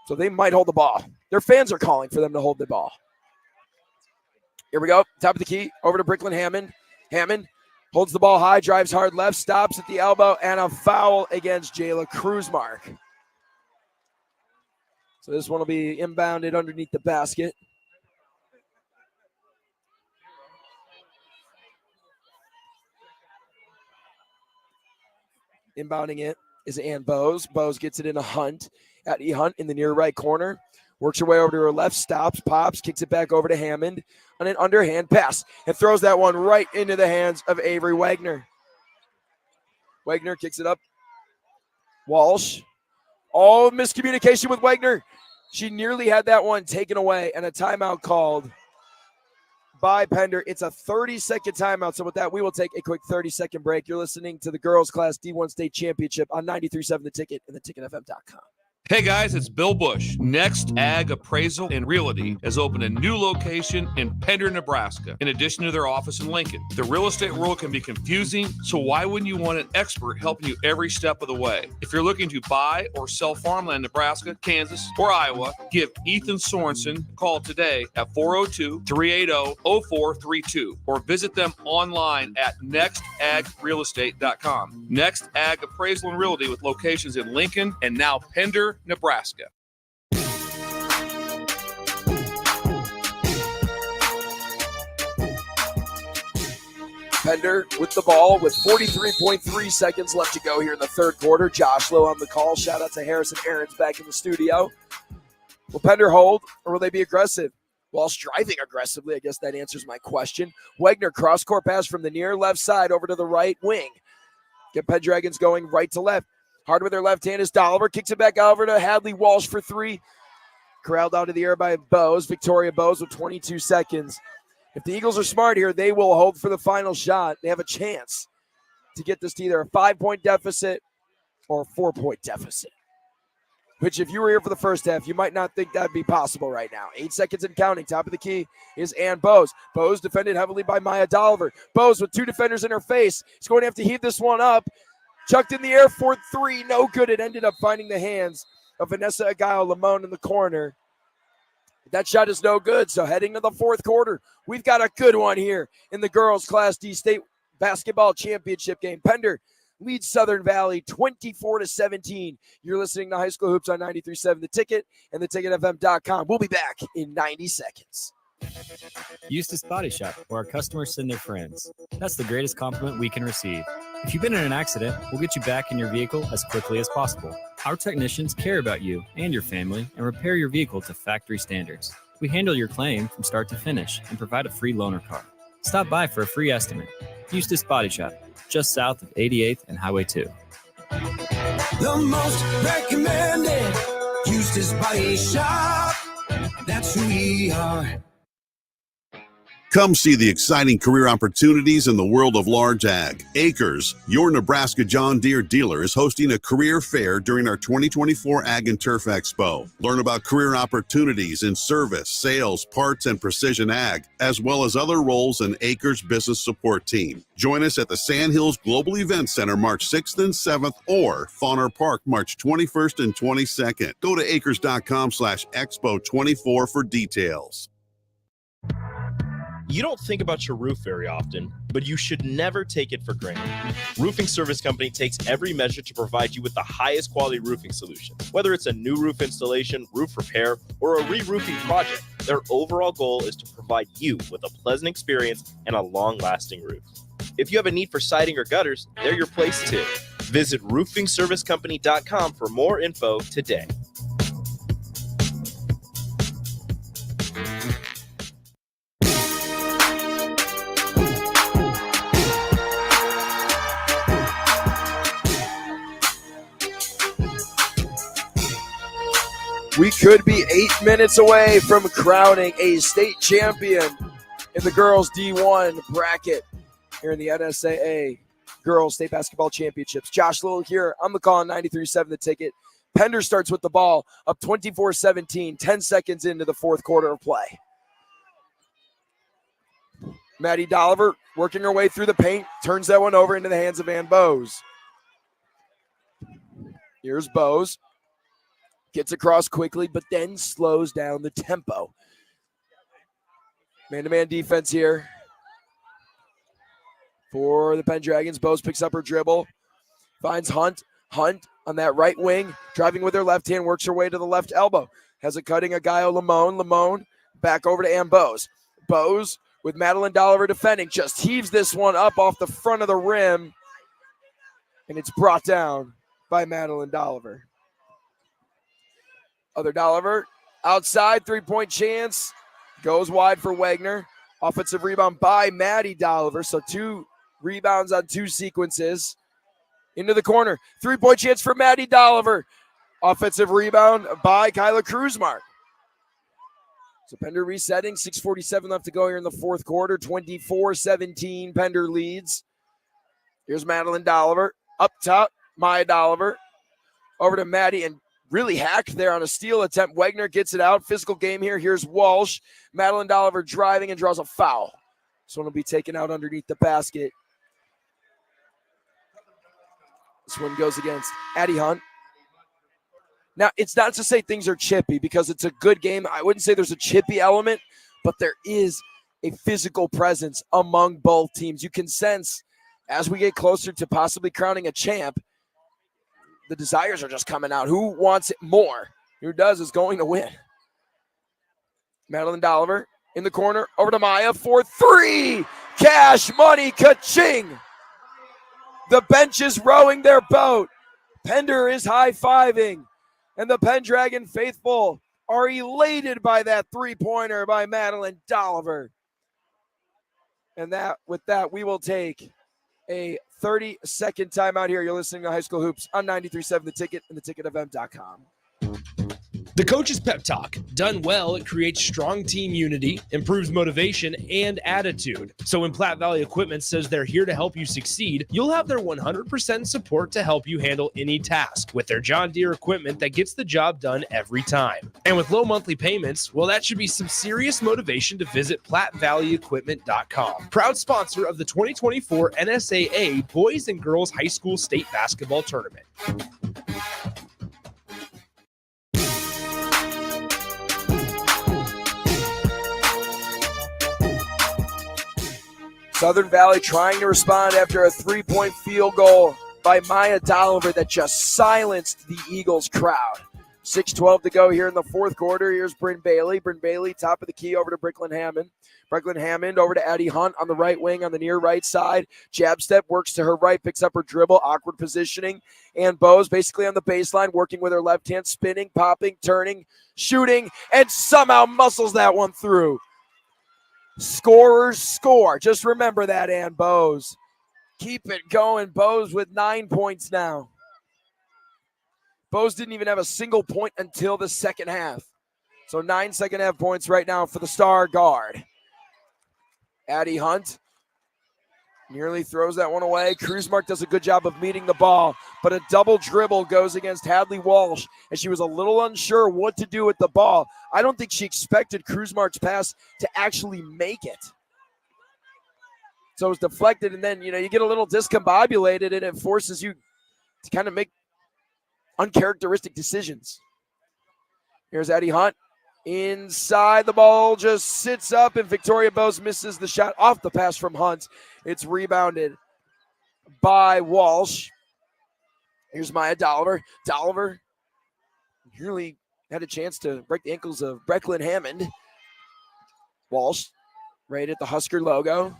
So they might hold the ball. Their fans are calling for them to hold the ball. Here we go. Top of the key. Over to Bricklin Hammond. Hammond holds the ball high, drives hard left, stops at the elbow, and a foul against Jayla Kruzmark. So this one will be inbounded underneath the basket. Inbounding it is Ann Bose. Bose gets it in a Hunt. At E. Hunt in the near right corner. Works her way over to her left, stops, pops, kicks it back over to Hammond on an underhand pass and throws that one right into the hands of Avery Wagner. Wagner kicks it up. Walsh. Oh, miscommunication with Wagner. She nearly had that one taken away and a timeout called by Pender. It's a 30-second timeout. So with that, we will take a quick 30-second break. You're listening to the Girls Class D1 State Championship on 93.7 The Ticket and theticketfm.com. Hey guys, it's Bill Bush. Next Ag Appraisal and Realty has opened a new location in Pender, Nebraska, in addition to their office in Lincoln. The real estate world can be confusing, so why wouldn't you want an expert helping you every step of the way? If you're looking to buy or sell farmland in Nebraska, Kansas, or Iowa, give Ethan Sorensen a call today at 402-380-0432 or visit them online at nextagrealestate.com. Next Ag Appraisal and Realty with locations in Lincoln and now Pender, Nebraska. Pender with the ball with 43.3 seconds left to go here in the third quarter. Josh Lowe on the call. Shout out to Harrison Aarons back in the studio. Will Pender hold or will they be aggressive? Walsh driving aggressively. I guess that answers my question. Wagner cross-court pass from the near left side over to the right wing. Get Pendragons going right to left. Hard with her left hand is Dolliver. Kicks it back over to Hadley Walsh for 3. Corralled out of the air by Bose. Victoria Bose with 22 seconds. If the Eagles are smart here, they will hold for the final shot. They have a chance to get this to either a 5-point deficit or a 4-point deficit. Which, if you were here for the first half, you might not think that'd be possible right now. 8 seconds and counting. Top of the key is Ann Bose. Bose defended heavily by Maya Dolliver. Bose with 2 defenders in her face. She's going to have to heave this one up. Chucked in the air for 3. No good. It ended up finding the hands of Vanessa Agayo-Lamone in the corner. That shot is no good. So heading to the fourth quarter, we've got a good one here in the Girls Class D State Basketball Championship game. Pender leads Southern Valley 24-17. You're listening to High School Hoops on 93.7 The Ticket and theticketfm.com. We'll be back in 90 seconds. Eustace Body Shop, where our customers send their friends. That's the greatest compliment we can receive. If you've been in an accident, we'll get you back in your vehicle as quickly as possible. Our technicians care about you and your family and repair your vehicle to factory standards. We handle your claim from start to finish and provide a free loaner car. Stop by for a free estimate. Eustace Body Shop, just south of 88th and Highway 2. The most recommended Eustace Body Shop. That's who we are. Come see the exciting career opportunities in the world of large ag. Acres, your Nebraska John Deere dealer, is hosting a career fair during our 2024 Ag and Turf Expo. Learn about career opportunities in service, sales, parts, and precision ag, as well as other roles in Acres business support team. Join us at the Sandhills Global Event Center March 6th and 7th or Fauner Park March 21st and 22nd. Go to acres.com/expo24 for details. You don't think about your roof very often, but you should never take it for granted. Roofing Service Company takes every measure to provide you with the highest quality roofing solution. Whether it's a new roof installation, roof repair, or a re-roofing project, their overall goal is to provide you with a pleasant experience and a long-lasting roof. If you have a need for siding or gutters, they're your place too. Visit roofingservicecompany.com for more info today. could be 8 minutes away from crowning a state champion in the girls D1 bracket here in the NSAA Girls State Basketball Championships. Josh Little here. I'm the call on 93.7 The Ticket. Pender starts with the ball up 24-17, 10 seconds into the fourth quarter of play. Maddie Dolliver working her way through the paint, turns that one over into the hands of Ann Bowes. Here's Bowes. Gets across quickly, but then slows down the tempo. Man-to-man defense here for the Pendragons. Bowes picks up her dribble, finds Hunt. Hunt on that right wing, driving with her left hand, works her way to the left elbow. Has it cutting Agayo Lamone. Lamone back over to Ann Bowes. Bowes with Madeline Dolliver defending, just heaves this one up off the front of the rim, and it's brought down by Madeline Dolliver. Other Dolliver outside, three-point chance, goes wide for Wagner. Offensive rebound by Maddie Dolliver, so 2 rebounds on 2 sequences. Into the corner, three-point chance for Maddie Dolliver. Offensive rebound by Kyla Kruzmark. So Pender resetting, 6:47 left to go here in the fourth quarter, 24-17, Pender leads. Here's Madeline Dolliver, up top, Maya Dolliver, over to Maddie, and really hacked there on a steal attempt. Wagner gets it out, physical game here. Here's Walsh, Madeline Dolliver driving and draws a foul. This one will be taken out underneath the basket. This one goes against Addie Hunt. Now, it's not to say things are chippy because it's a good game. I wouldn't say there's a chippy element, but there is a physical presence among both teams. You can sense as we get closer to possibly crowning a champ, the desires are just coming out. Who wants it more? Who does is going to win. Madeline Dolliver in the corner, over to Maya for 3. Cash money, ka-ching. The bench is rowing their boat. Pender is high-fiving. And the Pendragon faithful are elated by that three-pointer by Madeline Dolliver. And with that, we will take a 30-second timeout here. You're listening to High School Hoops on 93.7 The Ticket and theticketfm.com. The Coach's Pep Talk. Done well, it creates strong team unity, improves motivation, and attitude. So when Platte Valley Equipment says they're here to help you succeed, you'll have their 100% support to help you handle any task with their John Deere equipment that gets the job done every time. And with low monthly payments, well, that should be some serious motivation to visit PlatteValleyEquipment.com. Proud sponsor of the 2024 NSAA Boys and Girls High School State Basketball Tournament. Southern Valley trying to respond after a 3-point field goal by Maya Dolliver that just silenced the Eagles crowd. 6:12 to go here in the fourth quarter. Here's Bryn Bailey. Bryn Bailey, top of the key over to Bricklin Hammond. Bricklin Hammond over to Addie Hunt on the right wing on the near right side. Jab step, works to her right, picks up her dribble, awkward positioning. And Bowes basically on the baseline, working with her left hand, spinning, popping, turning, shooting, and somehow muscles that one through. Scorers score. Just remember that, Ann Bowes. Keep it going. Bowes with 9 points now. Bowes didn't even have a single point until the second half. So 9 second half points right now for the star guard. Addie Hunt nearly throws that one away. Kruzmark does a good job of meeting the ball, but a double dribble goes against Hadley Walsh, and she was a little unsure what to do with the ball. I don't think she expected Kruzmark's pass to actually make it. So it was deflected, and then, you get a little discombobulated, and it forces you to kind of make uncharacteristic decisions. Here's Addie Hunt. Inside, the ball just sits up, and Victoria Bowes misses the shot off the pass from Hunt. It's rebounded by Walsh. Here's Maya Dolliver. Dolliver nearly had a chance to break the ankles of Brecklin Hammond. Walsh right at the Husker logo.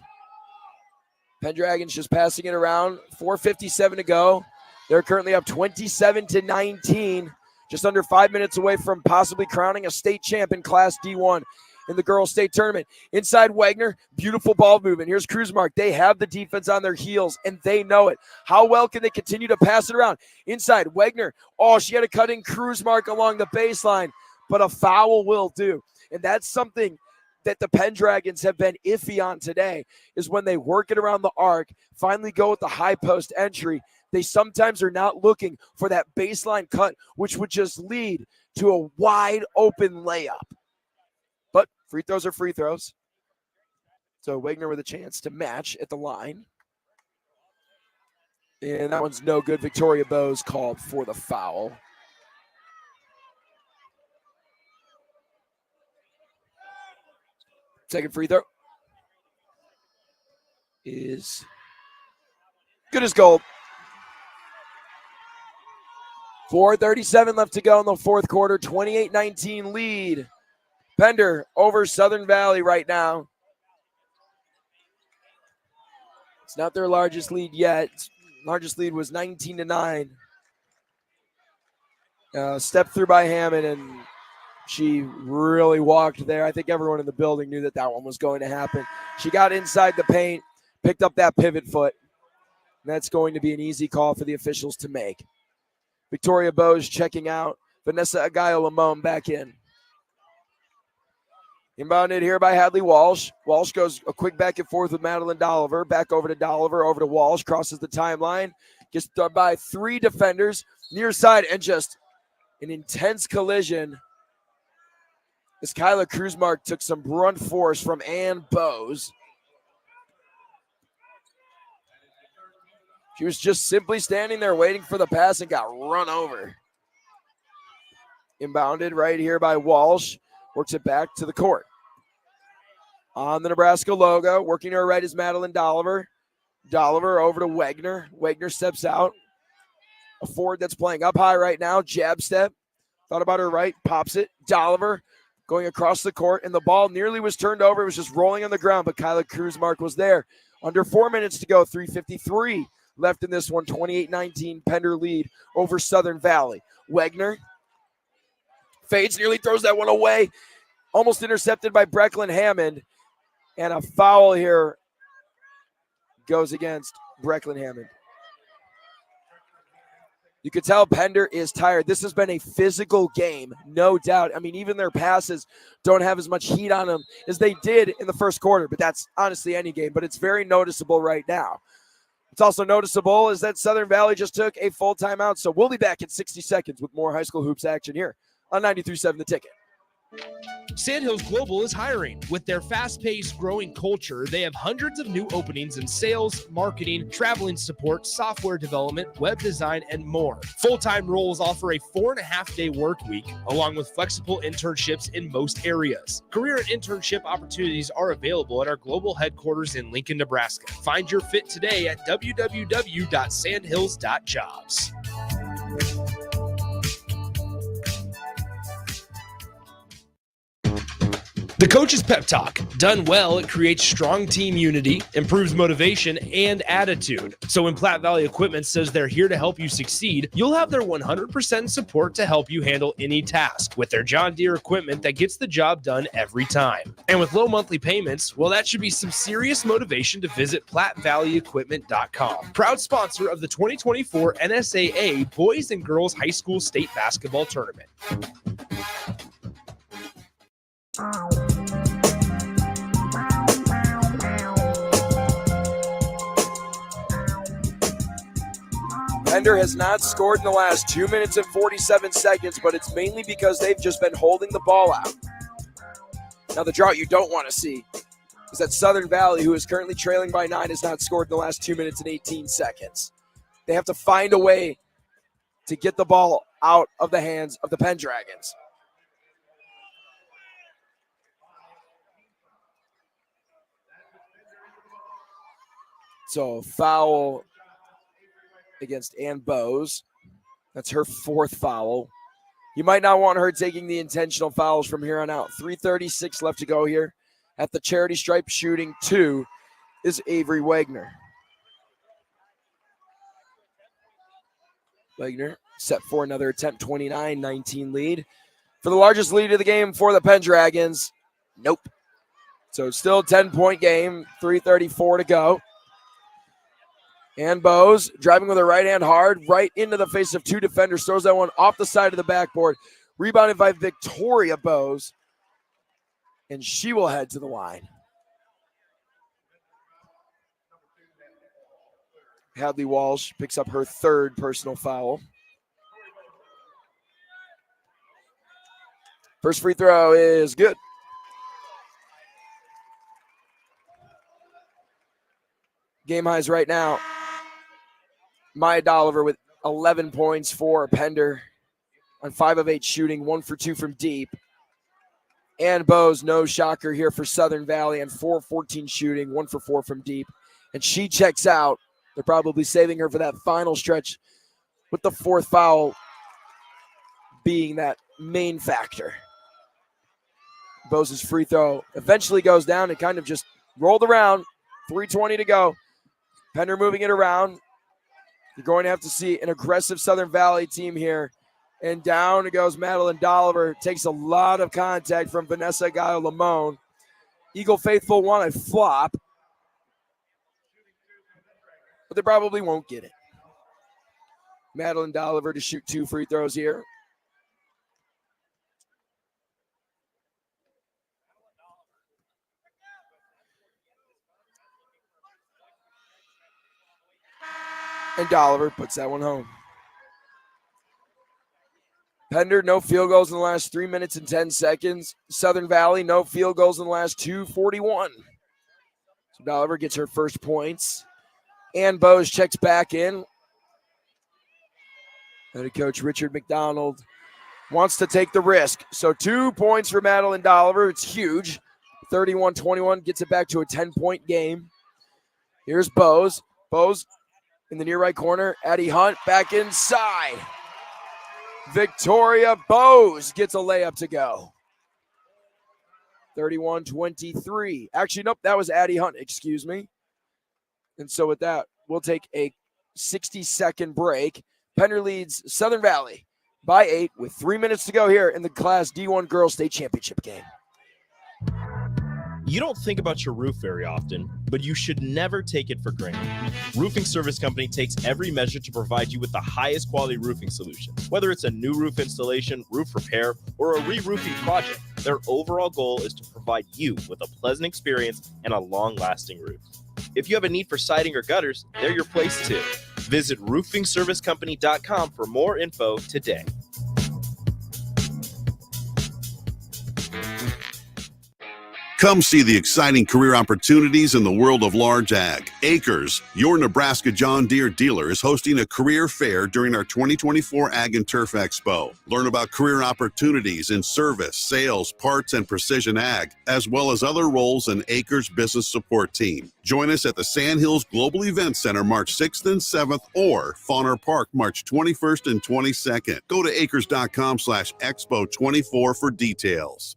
Pendragons just passing it around. 4:57 to go. They're currently up 27-19. Just under 5 minutes away from possibly crowning a state champ in Class D1 in the girls' state tournament. Inside Wagner, beautiful ball movement. Here's Kruzmark. They have the defense on their heels, and they know it. How well can they continue to pass it around? Inside, Wagner. Oh, she had a cutting Kruzmark along the baseline, but a foul will do. And that's something that the Pendragons have been iffy on today, is when they work it around the arc, finally go with the high post entry, they sometimes are not looking for that baseline cut, which would just lead to a wide open layup. But free throws are free throws. So Wagner with a chance to match at the line. And that one's no good. Victoria Bowes called for the foul. Second free throw is good as gold. 4:37 left to go in the fourth quarter. 28-19 lead. Pender over Southern Valley right now. It's not their largest lead yet. Largest lead was 19-9. Step through by Hammond, and she really walked there. I think everyone in the building knew that one was going to happen. She got inside the paint, picked up that pivot foot. And that's going to be an easy call for the officials to make. Victoria Bowes checking out. Vanessa Agayo-Lamone back in. Inbounded here by Hadley Walsh. Walsh goes a quick back and forth with Madeline Dolliver. Back over to Dolliver, over to Walsh. Crosses the timeline. Gets done by three defenders. Near side, and just an intense collision. As Kyla Kruzmark took some brunt force from Ann Bowes. She was just simply standing there waiting for the pass and got run over. Inbounded right here by Walsh. Works it back to the court. On the Nebraska logo, working to her right is Madeline Dolliver. Dolliver over to Wagner. Wagner steps out. A forward that's playing up high right now. Jab step. Thought about her right. Pops it. Dolliver going across the court, and the ball nearly was turned over. It was just rolling on the ground, but Kyla Kruzmark was there. Under 4 minutes to go. 3:53 left in this one. 28-19 Pender lead over Southern Valley. Wagner fades, nearly throws that one away. Almost intercepted by Brecklin Hammond. And a foul here goes against Brecklin Hammond. You could tell Pender is tired. This has been a physical game, no doubt. I mean, even their passes don't have as much heat on them as they did in the first quarter, but that's honestly any game. But it's very noticeable right now. It's also noticeable is that Southern Valley just took a full timeout. So we'll be back in 60 seconds with more high school hoops action here on 93.7 The Ticket. Sandhills Global is hiring. With their fast-paced, growing culture, they have hundreds of new openings in sales, marketing, traveling support, software development, web design, and more. Full-time roles offer a 4.5-day work week, along with flexible internships in most areas. Career and internship opportunities are available at our global headquarters in Lincoln, Nebraska. Find your fit today at www.sandhills.jobs. The Coach's Pep Talk. Done well, it creates strong team unity, improves motivation, and attitude. So when Platte Valley Equipment says they're here to help you succeed, you'll have their 100% support to help you handle any task with their John Deere equipment that gets the job done every time. And with low monthly payments, well, that should be some serious motivation to visit PlatteValleyEquipment.com. Proud sponsor of the 2024 NSAA Boys and Girls High School State Basketball Tournament. Pender has not scored in the last 2 minutes and 47 seconds, but it's mainly because they've just been holding the ball out. Now, the drought you don't want to see is that Southern Valley, who is currently trailing by 9, has not scored in the last 2 minutes and 18 seconds. They have to find a way to get the ball out of the hands of the Pendragons. So, foul against Ann Bowes. That's her fourth foul. You might not want her taking the intentional fouls from here on out. 3:36 left to go here. At the charity stripe, shooting 2 is Avery Wagner. Wagner set for another attempt, 29-19 lead. For the largest lead of the game for the Pendragons, nope. So still a 10-point game, 3:34 to go. Ann Bowes driving with her right hand hard, right into the face of 2 defenders, throws that one off the side of the backboard. Rebounded by Victoria Bose. And she will head to the line. Hadley Walsh picks up her third personal foul. First free throw is good. Game highs right now. Maya Dolliver with 11 points for Pender on 5 of 8 shooting, 1 for 2 from deep. Ann Bose, no shocker here for Southern Valley, and 4-14 shooting, 1 for 4 from deep. And she checks out. They're probably saving her for that final stretch, with the fourth foul being that main factor. Bose's free throw eventually goes down and kind of just rolled around. 3:20 to go. Pender moving it around. You're going to have to see an aggressive Southern Valley team here. And down it goes Madeline Dolliver. Takes a lot of contact from Vanessa Gallo-Lamone. Eagle Faithful want a flop, but they probably won't get it. Madeline Dolliver to shoot 2 free throws here. And Dolliver puts that one home. Pender, no field goals in the last 3 minutes and 10 seconds. Southern Valley, no field goals in the last 2:41. So Dolliver gets her first points. Ann Bose checks back in. Head coach Richard McDonald wants to take the risk. So 2 points for Madeline Dolliver. It's huge. 31-21 gets it back to a 10-point game. Here's Bose. Bose in the near right corner. Addie Hunt back inside. Victoria Bose gets a layup to go. 31-23. Actually, nope, that was Addie Hunt, excuse me. And so with that, we'll take a 60-second break. Pender leads Southern Valley by 8 with 3 minutes to go here in the Class D1 Girls State Championship game. You don't think about your roof very often, but you should never take it for granted. Roofing Service Company takes every measure to provide you with the highest quality roofing solution. Whether it's a new roof installation, roof repair, or a re-roofing project, their overall goal is to provide you with a pleasant experience and a long-lasting roof. If you have a need for siding or gutters, they're your place too. Visit roofingservicecompany.com for more info today. Come see the exciting career opportunities in the world of large ag. Acres, your Nebraska John Deere dealer, is hosting a career fair during our 2024 Ag and Turf Expo. Learn about career opportunities in service, sales, parts, and precision ag, as well as other roles in Acres business support team. Join us at the Sandhills Global Event Center March 6th and 7th or Fauner Park March 21st and 22nd. Go to acres.com/expo24 for details.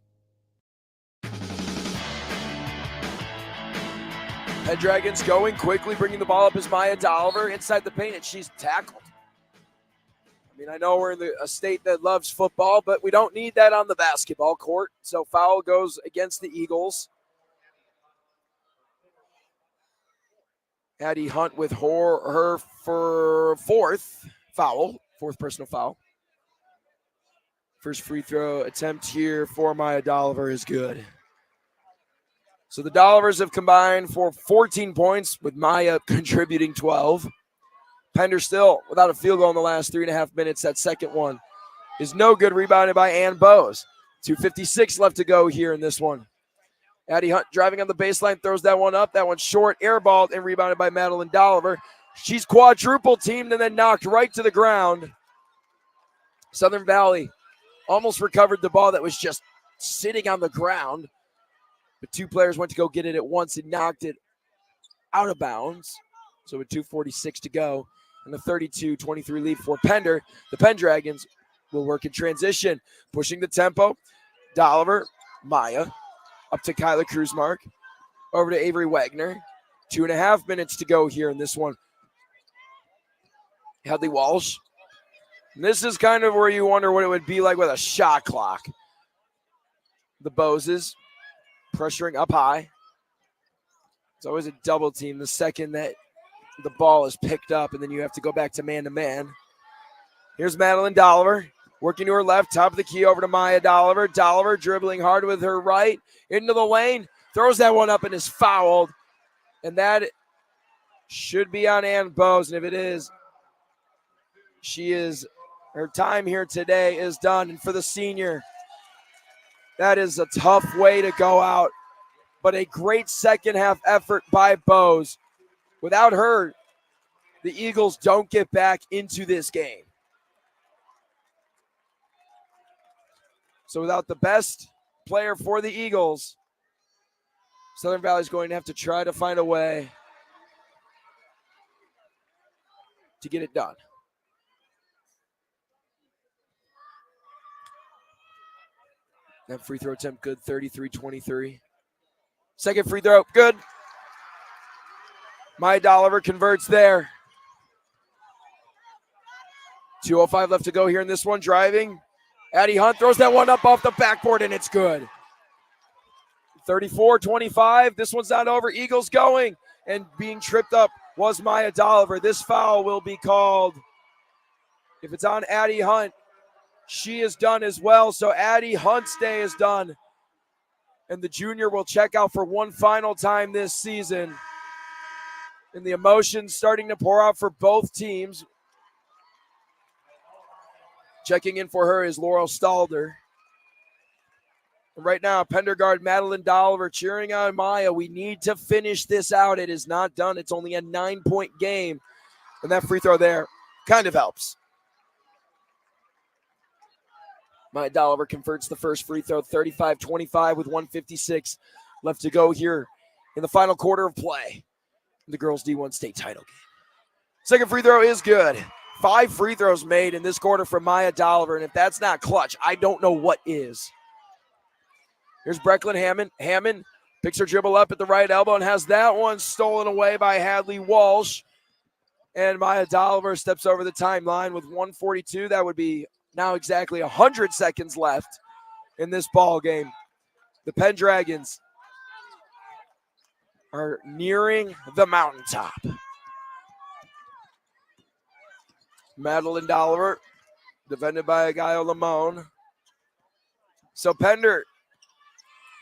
Head Dragons going quickly, bringing the ball up is Maya Dolliver inside the paint, and she's tackled. I mean, I know we're in a state that loves football, but we don't need that on the basketball court. So foul goes against the Eagles. Addie Hunt with her for fourth personal foul. First free throw attempt here for Maya Dolliver is good. So the Dollivers have combined for 14 points, with Maya contributing 12. Pender still without a field goal in the last 3.5 minutes. That second one is no good, rebounded by Ann Bose. 2:56 left to go here in this one. Addie Hunt driving on the baseline, throws that one up. That one's short, airballed, and rebounded by Madeline Dolliver. She's quadruple teamed and then knocked right to the ground. Southern Valley almost recovered the ball that was just sitting on the ground. But 2 players went to go get it at once and knocked it out of bounds. So with 2:46 to go and a 32-23 lead for Pender, the Penn Dragons will work in transition, pushing the tempo. Dolliver, Maya, up to Kyla Kruzmark, over to Avery Wagner. 2.5 minutes to go here in this one. Hadley Walsh. And this is kind of where you wonder what it would be like with a shot clock. The Boses pressuring up high. It's always a double team the second that the ball is picked up, and then you have to go back to man-to-man. Here's Madeline Dolliver. Working to her left, top of the key over to Maya Dolliver. Dolliver dribbling hard with her right into the lane. Throws that one up and is fouled. And that should be on Ann Bowes. And if it is, her time here today is done. And for the senior, that is a tough way to go out. But a great second half effort by Bowes. Without her, the Eagles don't get back into this game. So without the best player for the Eagles, Southern Valley is going to have to try to find a way to get it done. That free throw attempt good, 33-23. Second free throw, good. Maya Dolliver converts there. 2:05 left to go here in this one. Driving. Addie Hunt throws that one up off the backboard, and it's good. 34-25. This one's not over. Eagles going. And being tripped up was Maya Dolliver. This foul will be called. If it's on Addie Hunt, she is done as well. So Addie Hunt's day is done. And the junior will check out for one final time this season. And the emotions starting to pour out for both teams. Checking in for her is Laurel Stalder. And right now, Pender guard Madeline Dolliver cheering on Maya. We need to finish this out. It is not done. It's only a 9-point game. And that free throw there kind of helps. Maya Dolliver converts the first free throw, 35-25 with 1:56 left to go here in the final quarter of play in the girls' D1 state title game. Second free throw is good. 5 free throws made in this quarter from Maya Dolliver, and if that's not clutch, I don't know what is. Here's Brecklin Hammond. Hammond picks her dribble up at the right elbow and has that one stolen away by Hadley Walsh. And Maya Dolliver steps over the timeline with 1:42. That would be now exactly 100 seconds left in this ball game. The Pendragons are nearing the mountaintop. Madeline Dolliver, defended by Agayo Lamone. So Pender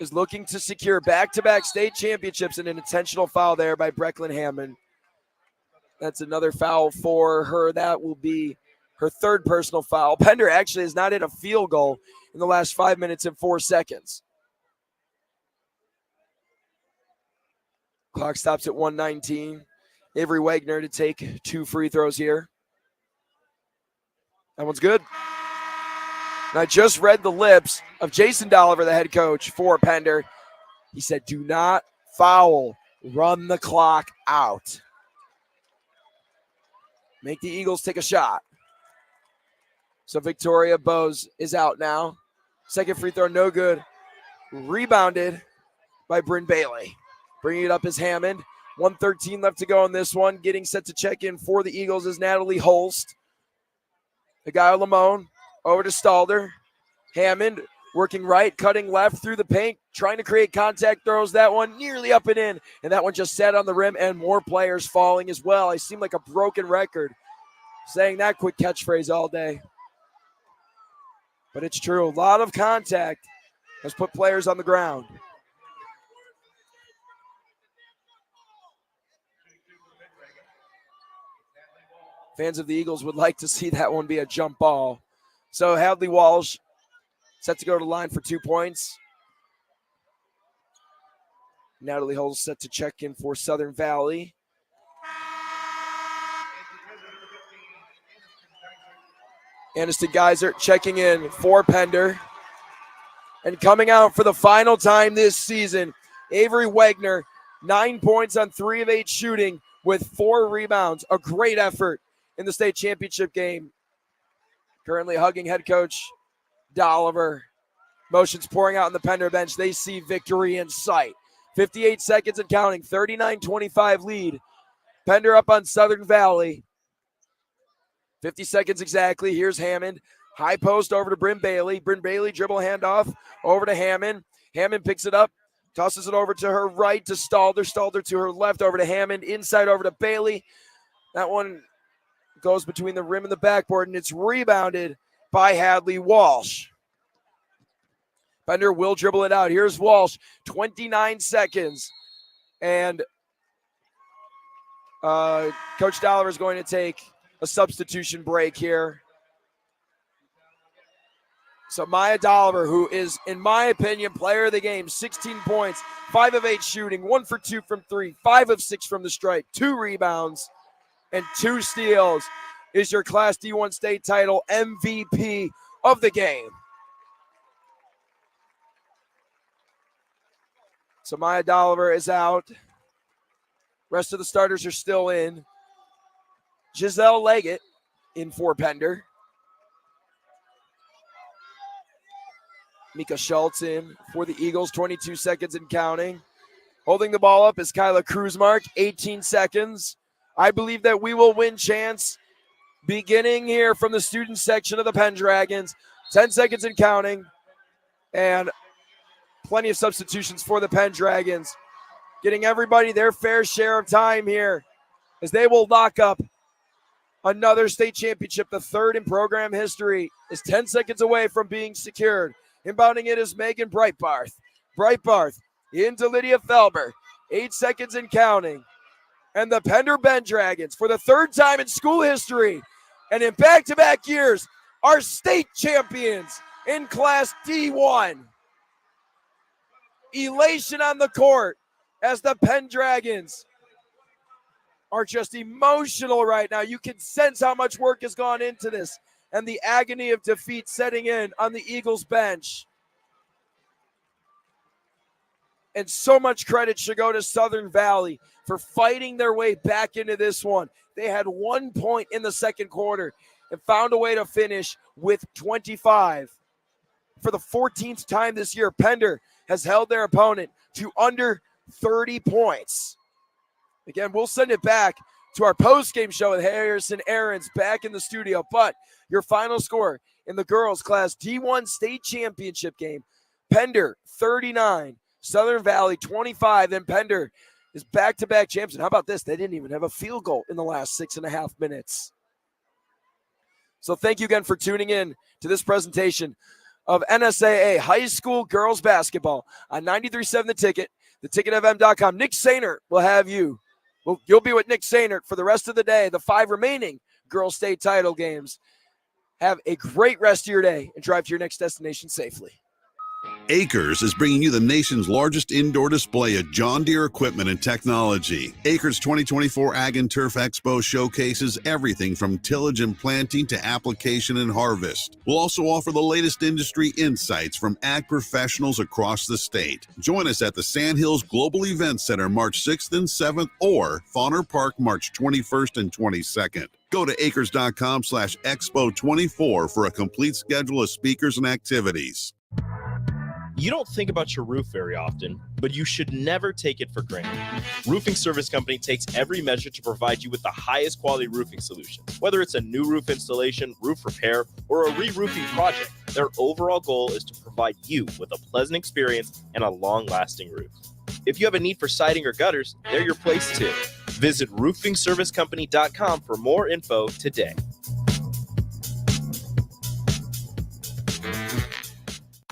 is looking to secure back-to-back state championships, and an intentional foul there by Brecklin Hammond. That's another foul for her. That will be her third personal foul. Pender actually has not hit a field goal in the last 5 minutes and 4 seconds. Clock stops at 1:19. Avery Wagner to take 2 free throws here. That one's good. And I just read the lips of Jason Dolliver, the head coach for Pender. He said, do not foul, run the clock out. Make the Eagles take a shot. So Victoria Bowes is out now. Second free throw, no good. Rebounded by Bryn Bailey. Bringing it up is Hammond. 1:13 left to go in this one. Getting set to check in for the Eagles is Natalie Holst. The guy Lamone over to Stalder. Hammond working right, cutting left through the paint, trying to create contact, throws that one nearly up and in. And that one just sat on the rim, and more players falling as well. I seem like a broken record saying that quick catchphrase all day. But it's true. A lot of contact has put players on the ground. Fans of the Eagles would like to see that one be a jump ball. So Hadley Walsh set to go to the line for 2 points. Natalie Holst set to check in for Southern Valley. Aniston Geyser checking in for Pender. And coming out for the final time this season, Avery Wagner, 9 points on 3 of 8 shooting with 4 rebounds. A great effort in the state championship game. Currently hugging head coach Dolliver. Motions pouring out on the Pender bench. They see victory in sight. 58 seconds and counting. 39-25 lead. Pender up on Southern Valley. 50 seconds exactly. Here's Hammond. High post over to Bryn Bailey. Bryn Bailey dribble handoff over to Hammond. Hammond picks it up. Tosses it over to her right to Stalder. Stalder to her left over to Hammond. Inside over to Bailey. That one goes between the rim and the backboard, and it's rebounded by Hadley Walsh. Pender will dribble it out. Here's Walsh, 29 seconds. And Coach Dolliver is going to take a substitution break here. So Maya Dolliver, who is, in my opinion, player of the game, 16 points, 5 of 8 shooting, 1 for 2 from 3, 5 of 6 from the stripe, 2 rebounds, and 2 steals, is your Class D1 state title MVP of the game. So Maya Dolliver is out. Rest of the starters are still in. Giselle Leggett in for Pender. Mika Schultz in for the Eagles, 22 seconds and counting. Holding the ball up is Kyla Kruzmark, 18 seconds. I believe that we will win chance beginning here from the student section of the Pendragons. 10 seconds and counting. And plenty of substitutions for the Pendragons. Getting everybody their fair share of time here as they will lock up another state championship. The third in program history is 10 seconds away from being secured. Inbounding it is Megan Breitbarth. Breitbarth into Lydia Felber. 8 seconds and counting. And the Pender Pendragons, for the third time in school history and in back-to-back years, are state champions in Class D1. Elation on the court as the Pendragons are just emotional right now. You can sense how much work has gone into this and the agony of defeat setting in on the Eagles bench. And so much credit should go to Southern Valley for fighting their way back into this one. They had 1 point in the second quarter and found a way to finish with 25. For the 14th time this year, Pender has held their opponent to under 30 points. Again, we'll send it back to our post-game show with Harrison Aarons back in the studio. But your final score in the girls' Class D1 state championship game, Pender 39, Southern Valley 25, and Pender is back-to-back champs. And how about this? They didn't even have a field goal in the last 6.5 minutes. So thank you again for tuning in to this presentation of NSAA High School Girls Basketball on 93.7 The Ticket, theticketfm.com. Nick Sainert will have you. Well, you'll be with Nick Sainert for the rest of the day, the 5 remaining girls state title games. Have a great rest of your day and drive to your next destination safely. Acres is bringing you the nation's largest indoor display of John Deere equipment and technology. Acres 2024 Ag and Turf Expo showcases everything from tillage and planting to application and harvest. We'll also offer the latest industry insights from ag professionals across the state. Join us at the Sandhills Global Event Center March 6th and 7th or Fauner Park March 21st and 22nd. Go to acres.com/expo24 for a complete schedule of speakers and activities. You don't think about your roof very often, but you should never take it for granted. Roofing Service Company takes every measure to provide you with the highest quality roofing solution. Whether it's a new roof installation, roof repair, or a re-roofing project, their overall goal is to provide you with a pleasant experience and a long-lasting roof. If you have a need for siding or gutters, they're your place too. Visit roofingservicecompany.com for more info today.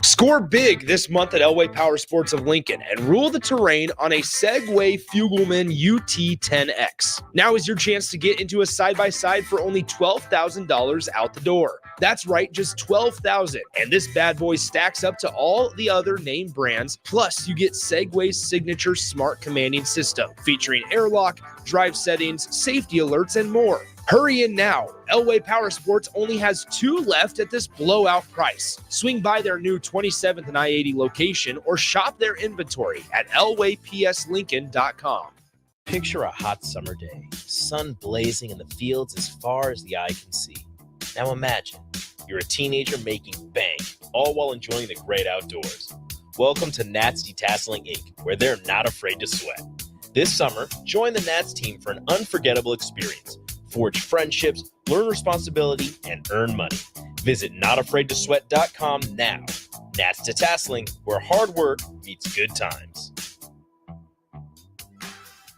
Score big this month at Elway Power Sports of Lincoln and rule the terrain on a Segway Fugelman UT10X. Now is your chance to get into a side-by-side for only $12,000 out the door. That's right, just $12,000. And this bad boy stacks up to all the other name brands. Plus, you get Segway's signature smart commanding system featuring airlock, drive settings, safety alerts, and more. Hurry in now. Elway Power Sports only has 2 left at this blowout price. Swing by their new 27th and I-80 location or shop their inventory at elwaypslincoln.com. Picture a hot summer day, sun blazing in the fields as far as the eye can see. Now imagine you're a teenager making bank, all while enjoying the great outdoors. Welcome to Nats Detasseling Inc., where they're not afraid to sweat. This summer, join the Nats team for an unforgettable experience. Forge friendships, learn responsibility, and earn money. Visit notafraidtosweat.com now. Nats Detasseling, where hard work meets good times.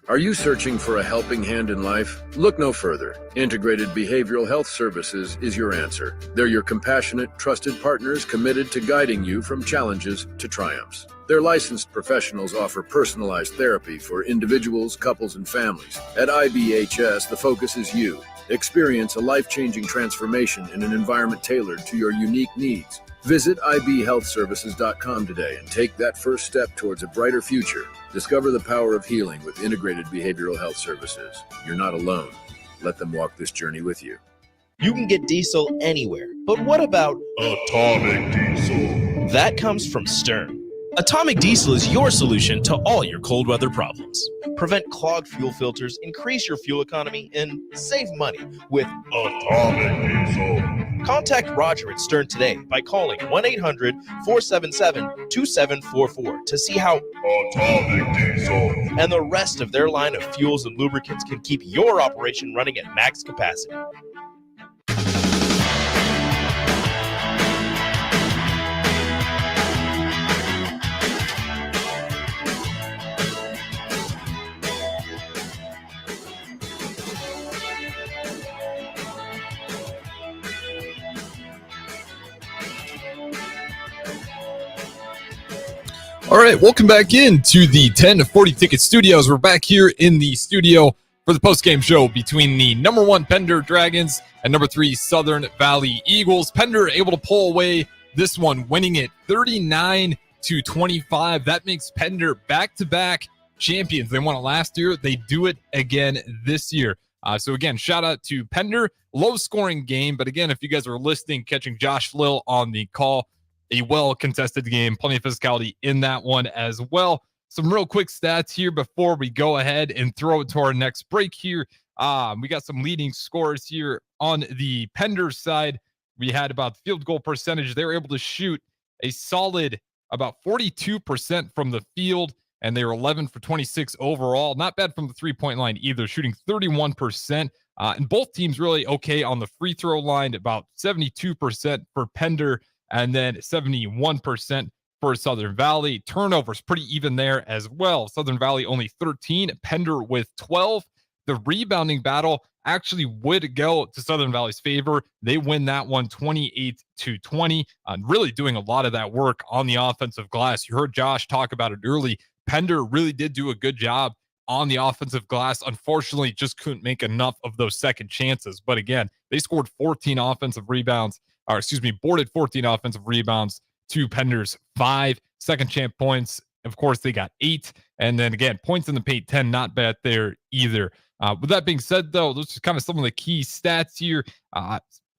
Are you searching for a helping hand in life? Look no further. Integrated Behavioral Health Services is your answer. They're your compassionate, trusted partners committed to guiding you from challenges to triumphs. Their licensed professionals offer personalized therapy for individuals, couples, and families. At IBHS, the focus is you. Experience a life-changing transformation in an environment tailored to your unique needs. Visit ibhealthservices.com today and take that first step towards a brighter future. Discover the power of healing with Integrated Behavioral Health Services. You're not alone. Let them walk this journey with you. You can get diesel anywhere, but what about Atomic Diesel? That comes from Stern. Atomic Diesel is your solution to all your cold weather problems. Prevent clogged fuel filters, increase your fuel economy, and save money with Atomic Diesel. Contact Roger at Stern today by calling 1-800-477-2744 to see how Atomic Diesel and the rest of their line of fuels and lubricants can keep your operation running at max capacity. All right, welcome back into the 1040 Ticket Studios. We're back here in the studio for the post-game show between the number 1 Pender Dragons and number 3 Southern Valley Eagles. Pender able to pull away this one, winning it 39-25. That makes Pender back-to-back champions. They won it last year. They do it again this year. So again, shout out to Pender. Low-scoring game, but again, if you guys are listening, catching Josh Flill on the call, a well-contested game, plenty of physicality in that one as well. Some real quick stats here before we go ahead and throw it to our next break here. We got some leading scores here on the Pender side. We had about field goal percentage. They were able to shoot a solid about 42% from the field, and they were 11 for 26 overall. Not bad from the three-point line either, shooting 31%. And both teams really okay on the free throw line, about 72% for Pender, and then 71% for Southern Valley. Turnovers pretty even there as well. Southern Valley only 13, Pender with 12. The rebounding battle actually would go to Southern Valley's favor. They win that one 28-20, really doing a lot of that work on the offensive glass. You heard Josh talk about it early. Pender really did do a good job on the offensive glass. Unfortunately, just couldn't make enough of those second chances. But again, they scored 14 offensive rebounds, boarded 14 offensive rebounds to Pender's 5. Second chance points, of course, they got 8. And then again, points in the paint, 10, not bad there either. With that being said, though, those are kind of some of the key stats here.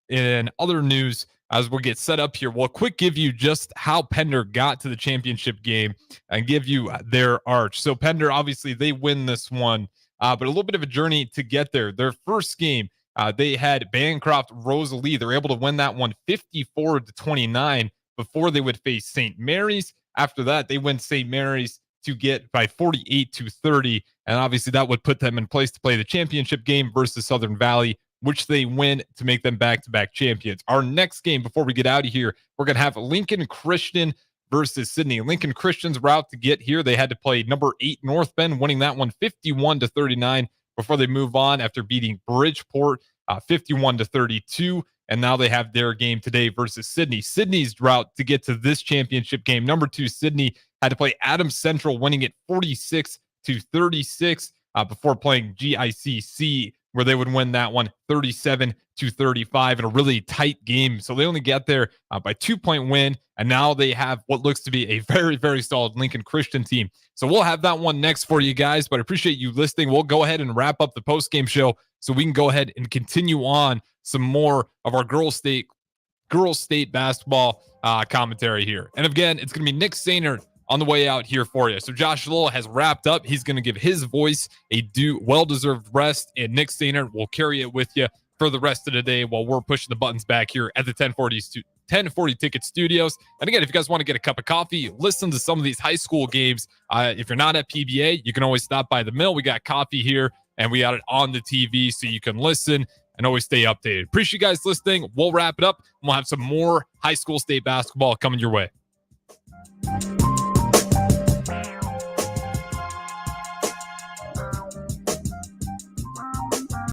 In other news, as we'll get set up here, we'll quick give you just how Pender got to the championship game and give you their arch. So Pender, obviously, they win this one, but a little bit of a journey to get there. Their first game, they had Bancroft Rosalie. They're able to win that one 54-29 before they would face St. Mary's. After that, they win St. Mary's to get by 48-30. And obviously that would put them in place to play the championship game versus Southern Valley, which they win to make them back-to-back champions. Our next game, before we get out of here, we're going to have Lincoln Christian versus Sydney. Lincoln Christian's route to get here, they had to play number 8 North Bend, winning that one 51-39 before they move on after beating Bridgeport 51-32. And now they have their game today versus Sydney. Sydney's route to get to this championship game, number 2 Sydney had to play Adams Central, winning it 46-36 before playing GICC, where they would win that one 37-35 in a really tight game. So they only get there by 2-point win, and now they have what looks to be a very, very solid Lincoln Christian team. So we'll have that one next for you guys, but I appreciate you listening. We'll go ahead and wrap up the post-game show so we can go ahead and continue on some more of our girls state basketball commentary here. And again, it's going to be Nick Sainer on the way out here for you. So Josh Lowell has wrapped up. He's going to give his voice a well-deserved rest, and Nick Sainer will carry it with you for the rest of the day while we're pushing the buttons back here at the 1040 Ticket Studios. And again, if you guys want to get a cup of coffee, listen to some of these high school games. If you're not at PBA, you can always stop by the mill. We got coffee here, and we got it on the TV so you can listen and always stay updated. Appreciate you guys listening. We'll wrap it up. We'll have some more high school state basketball coming your way.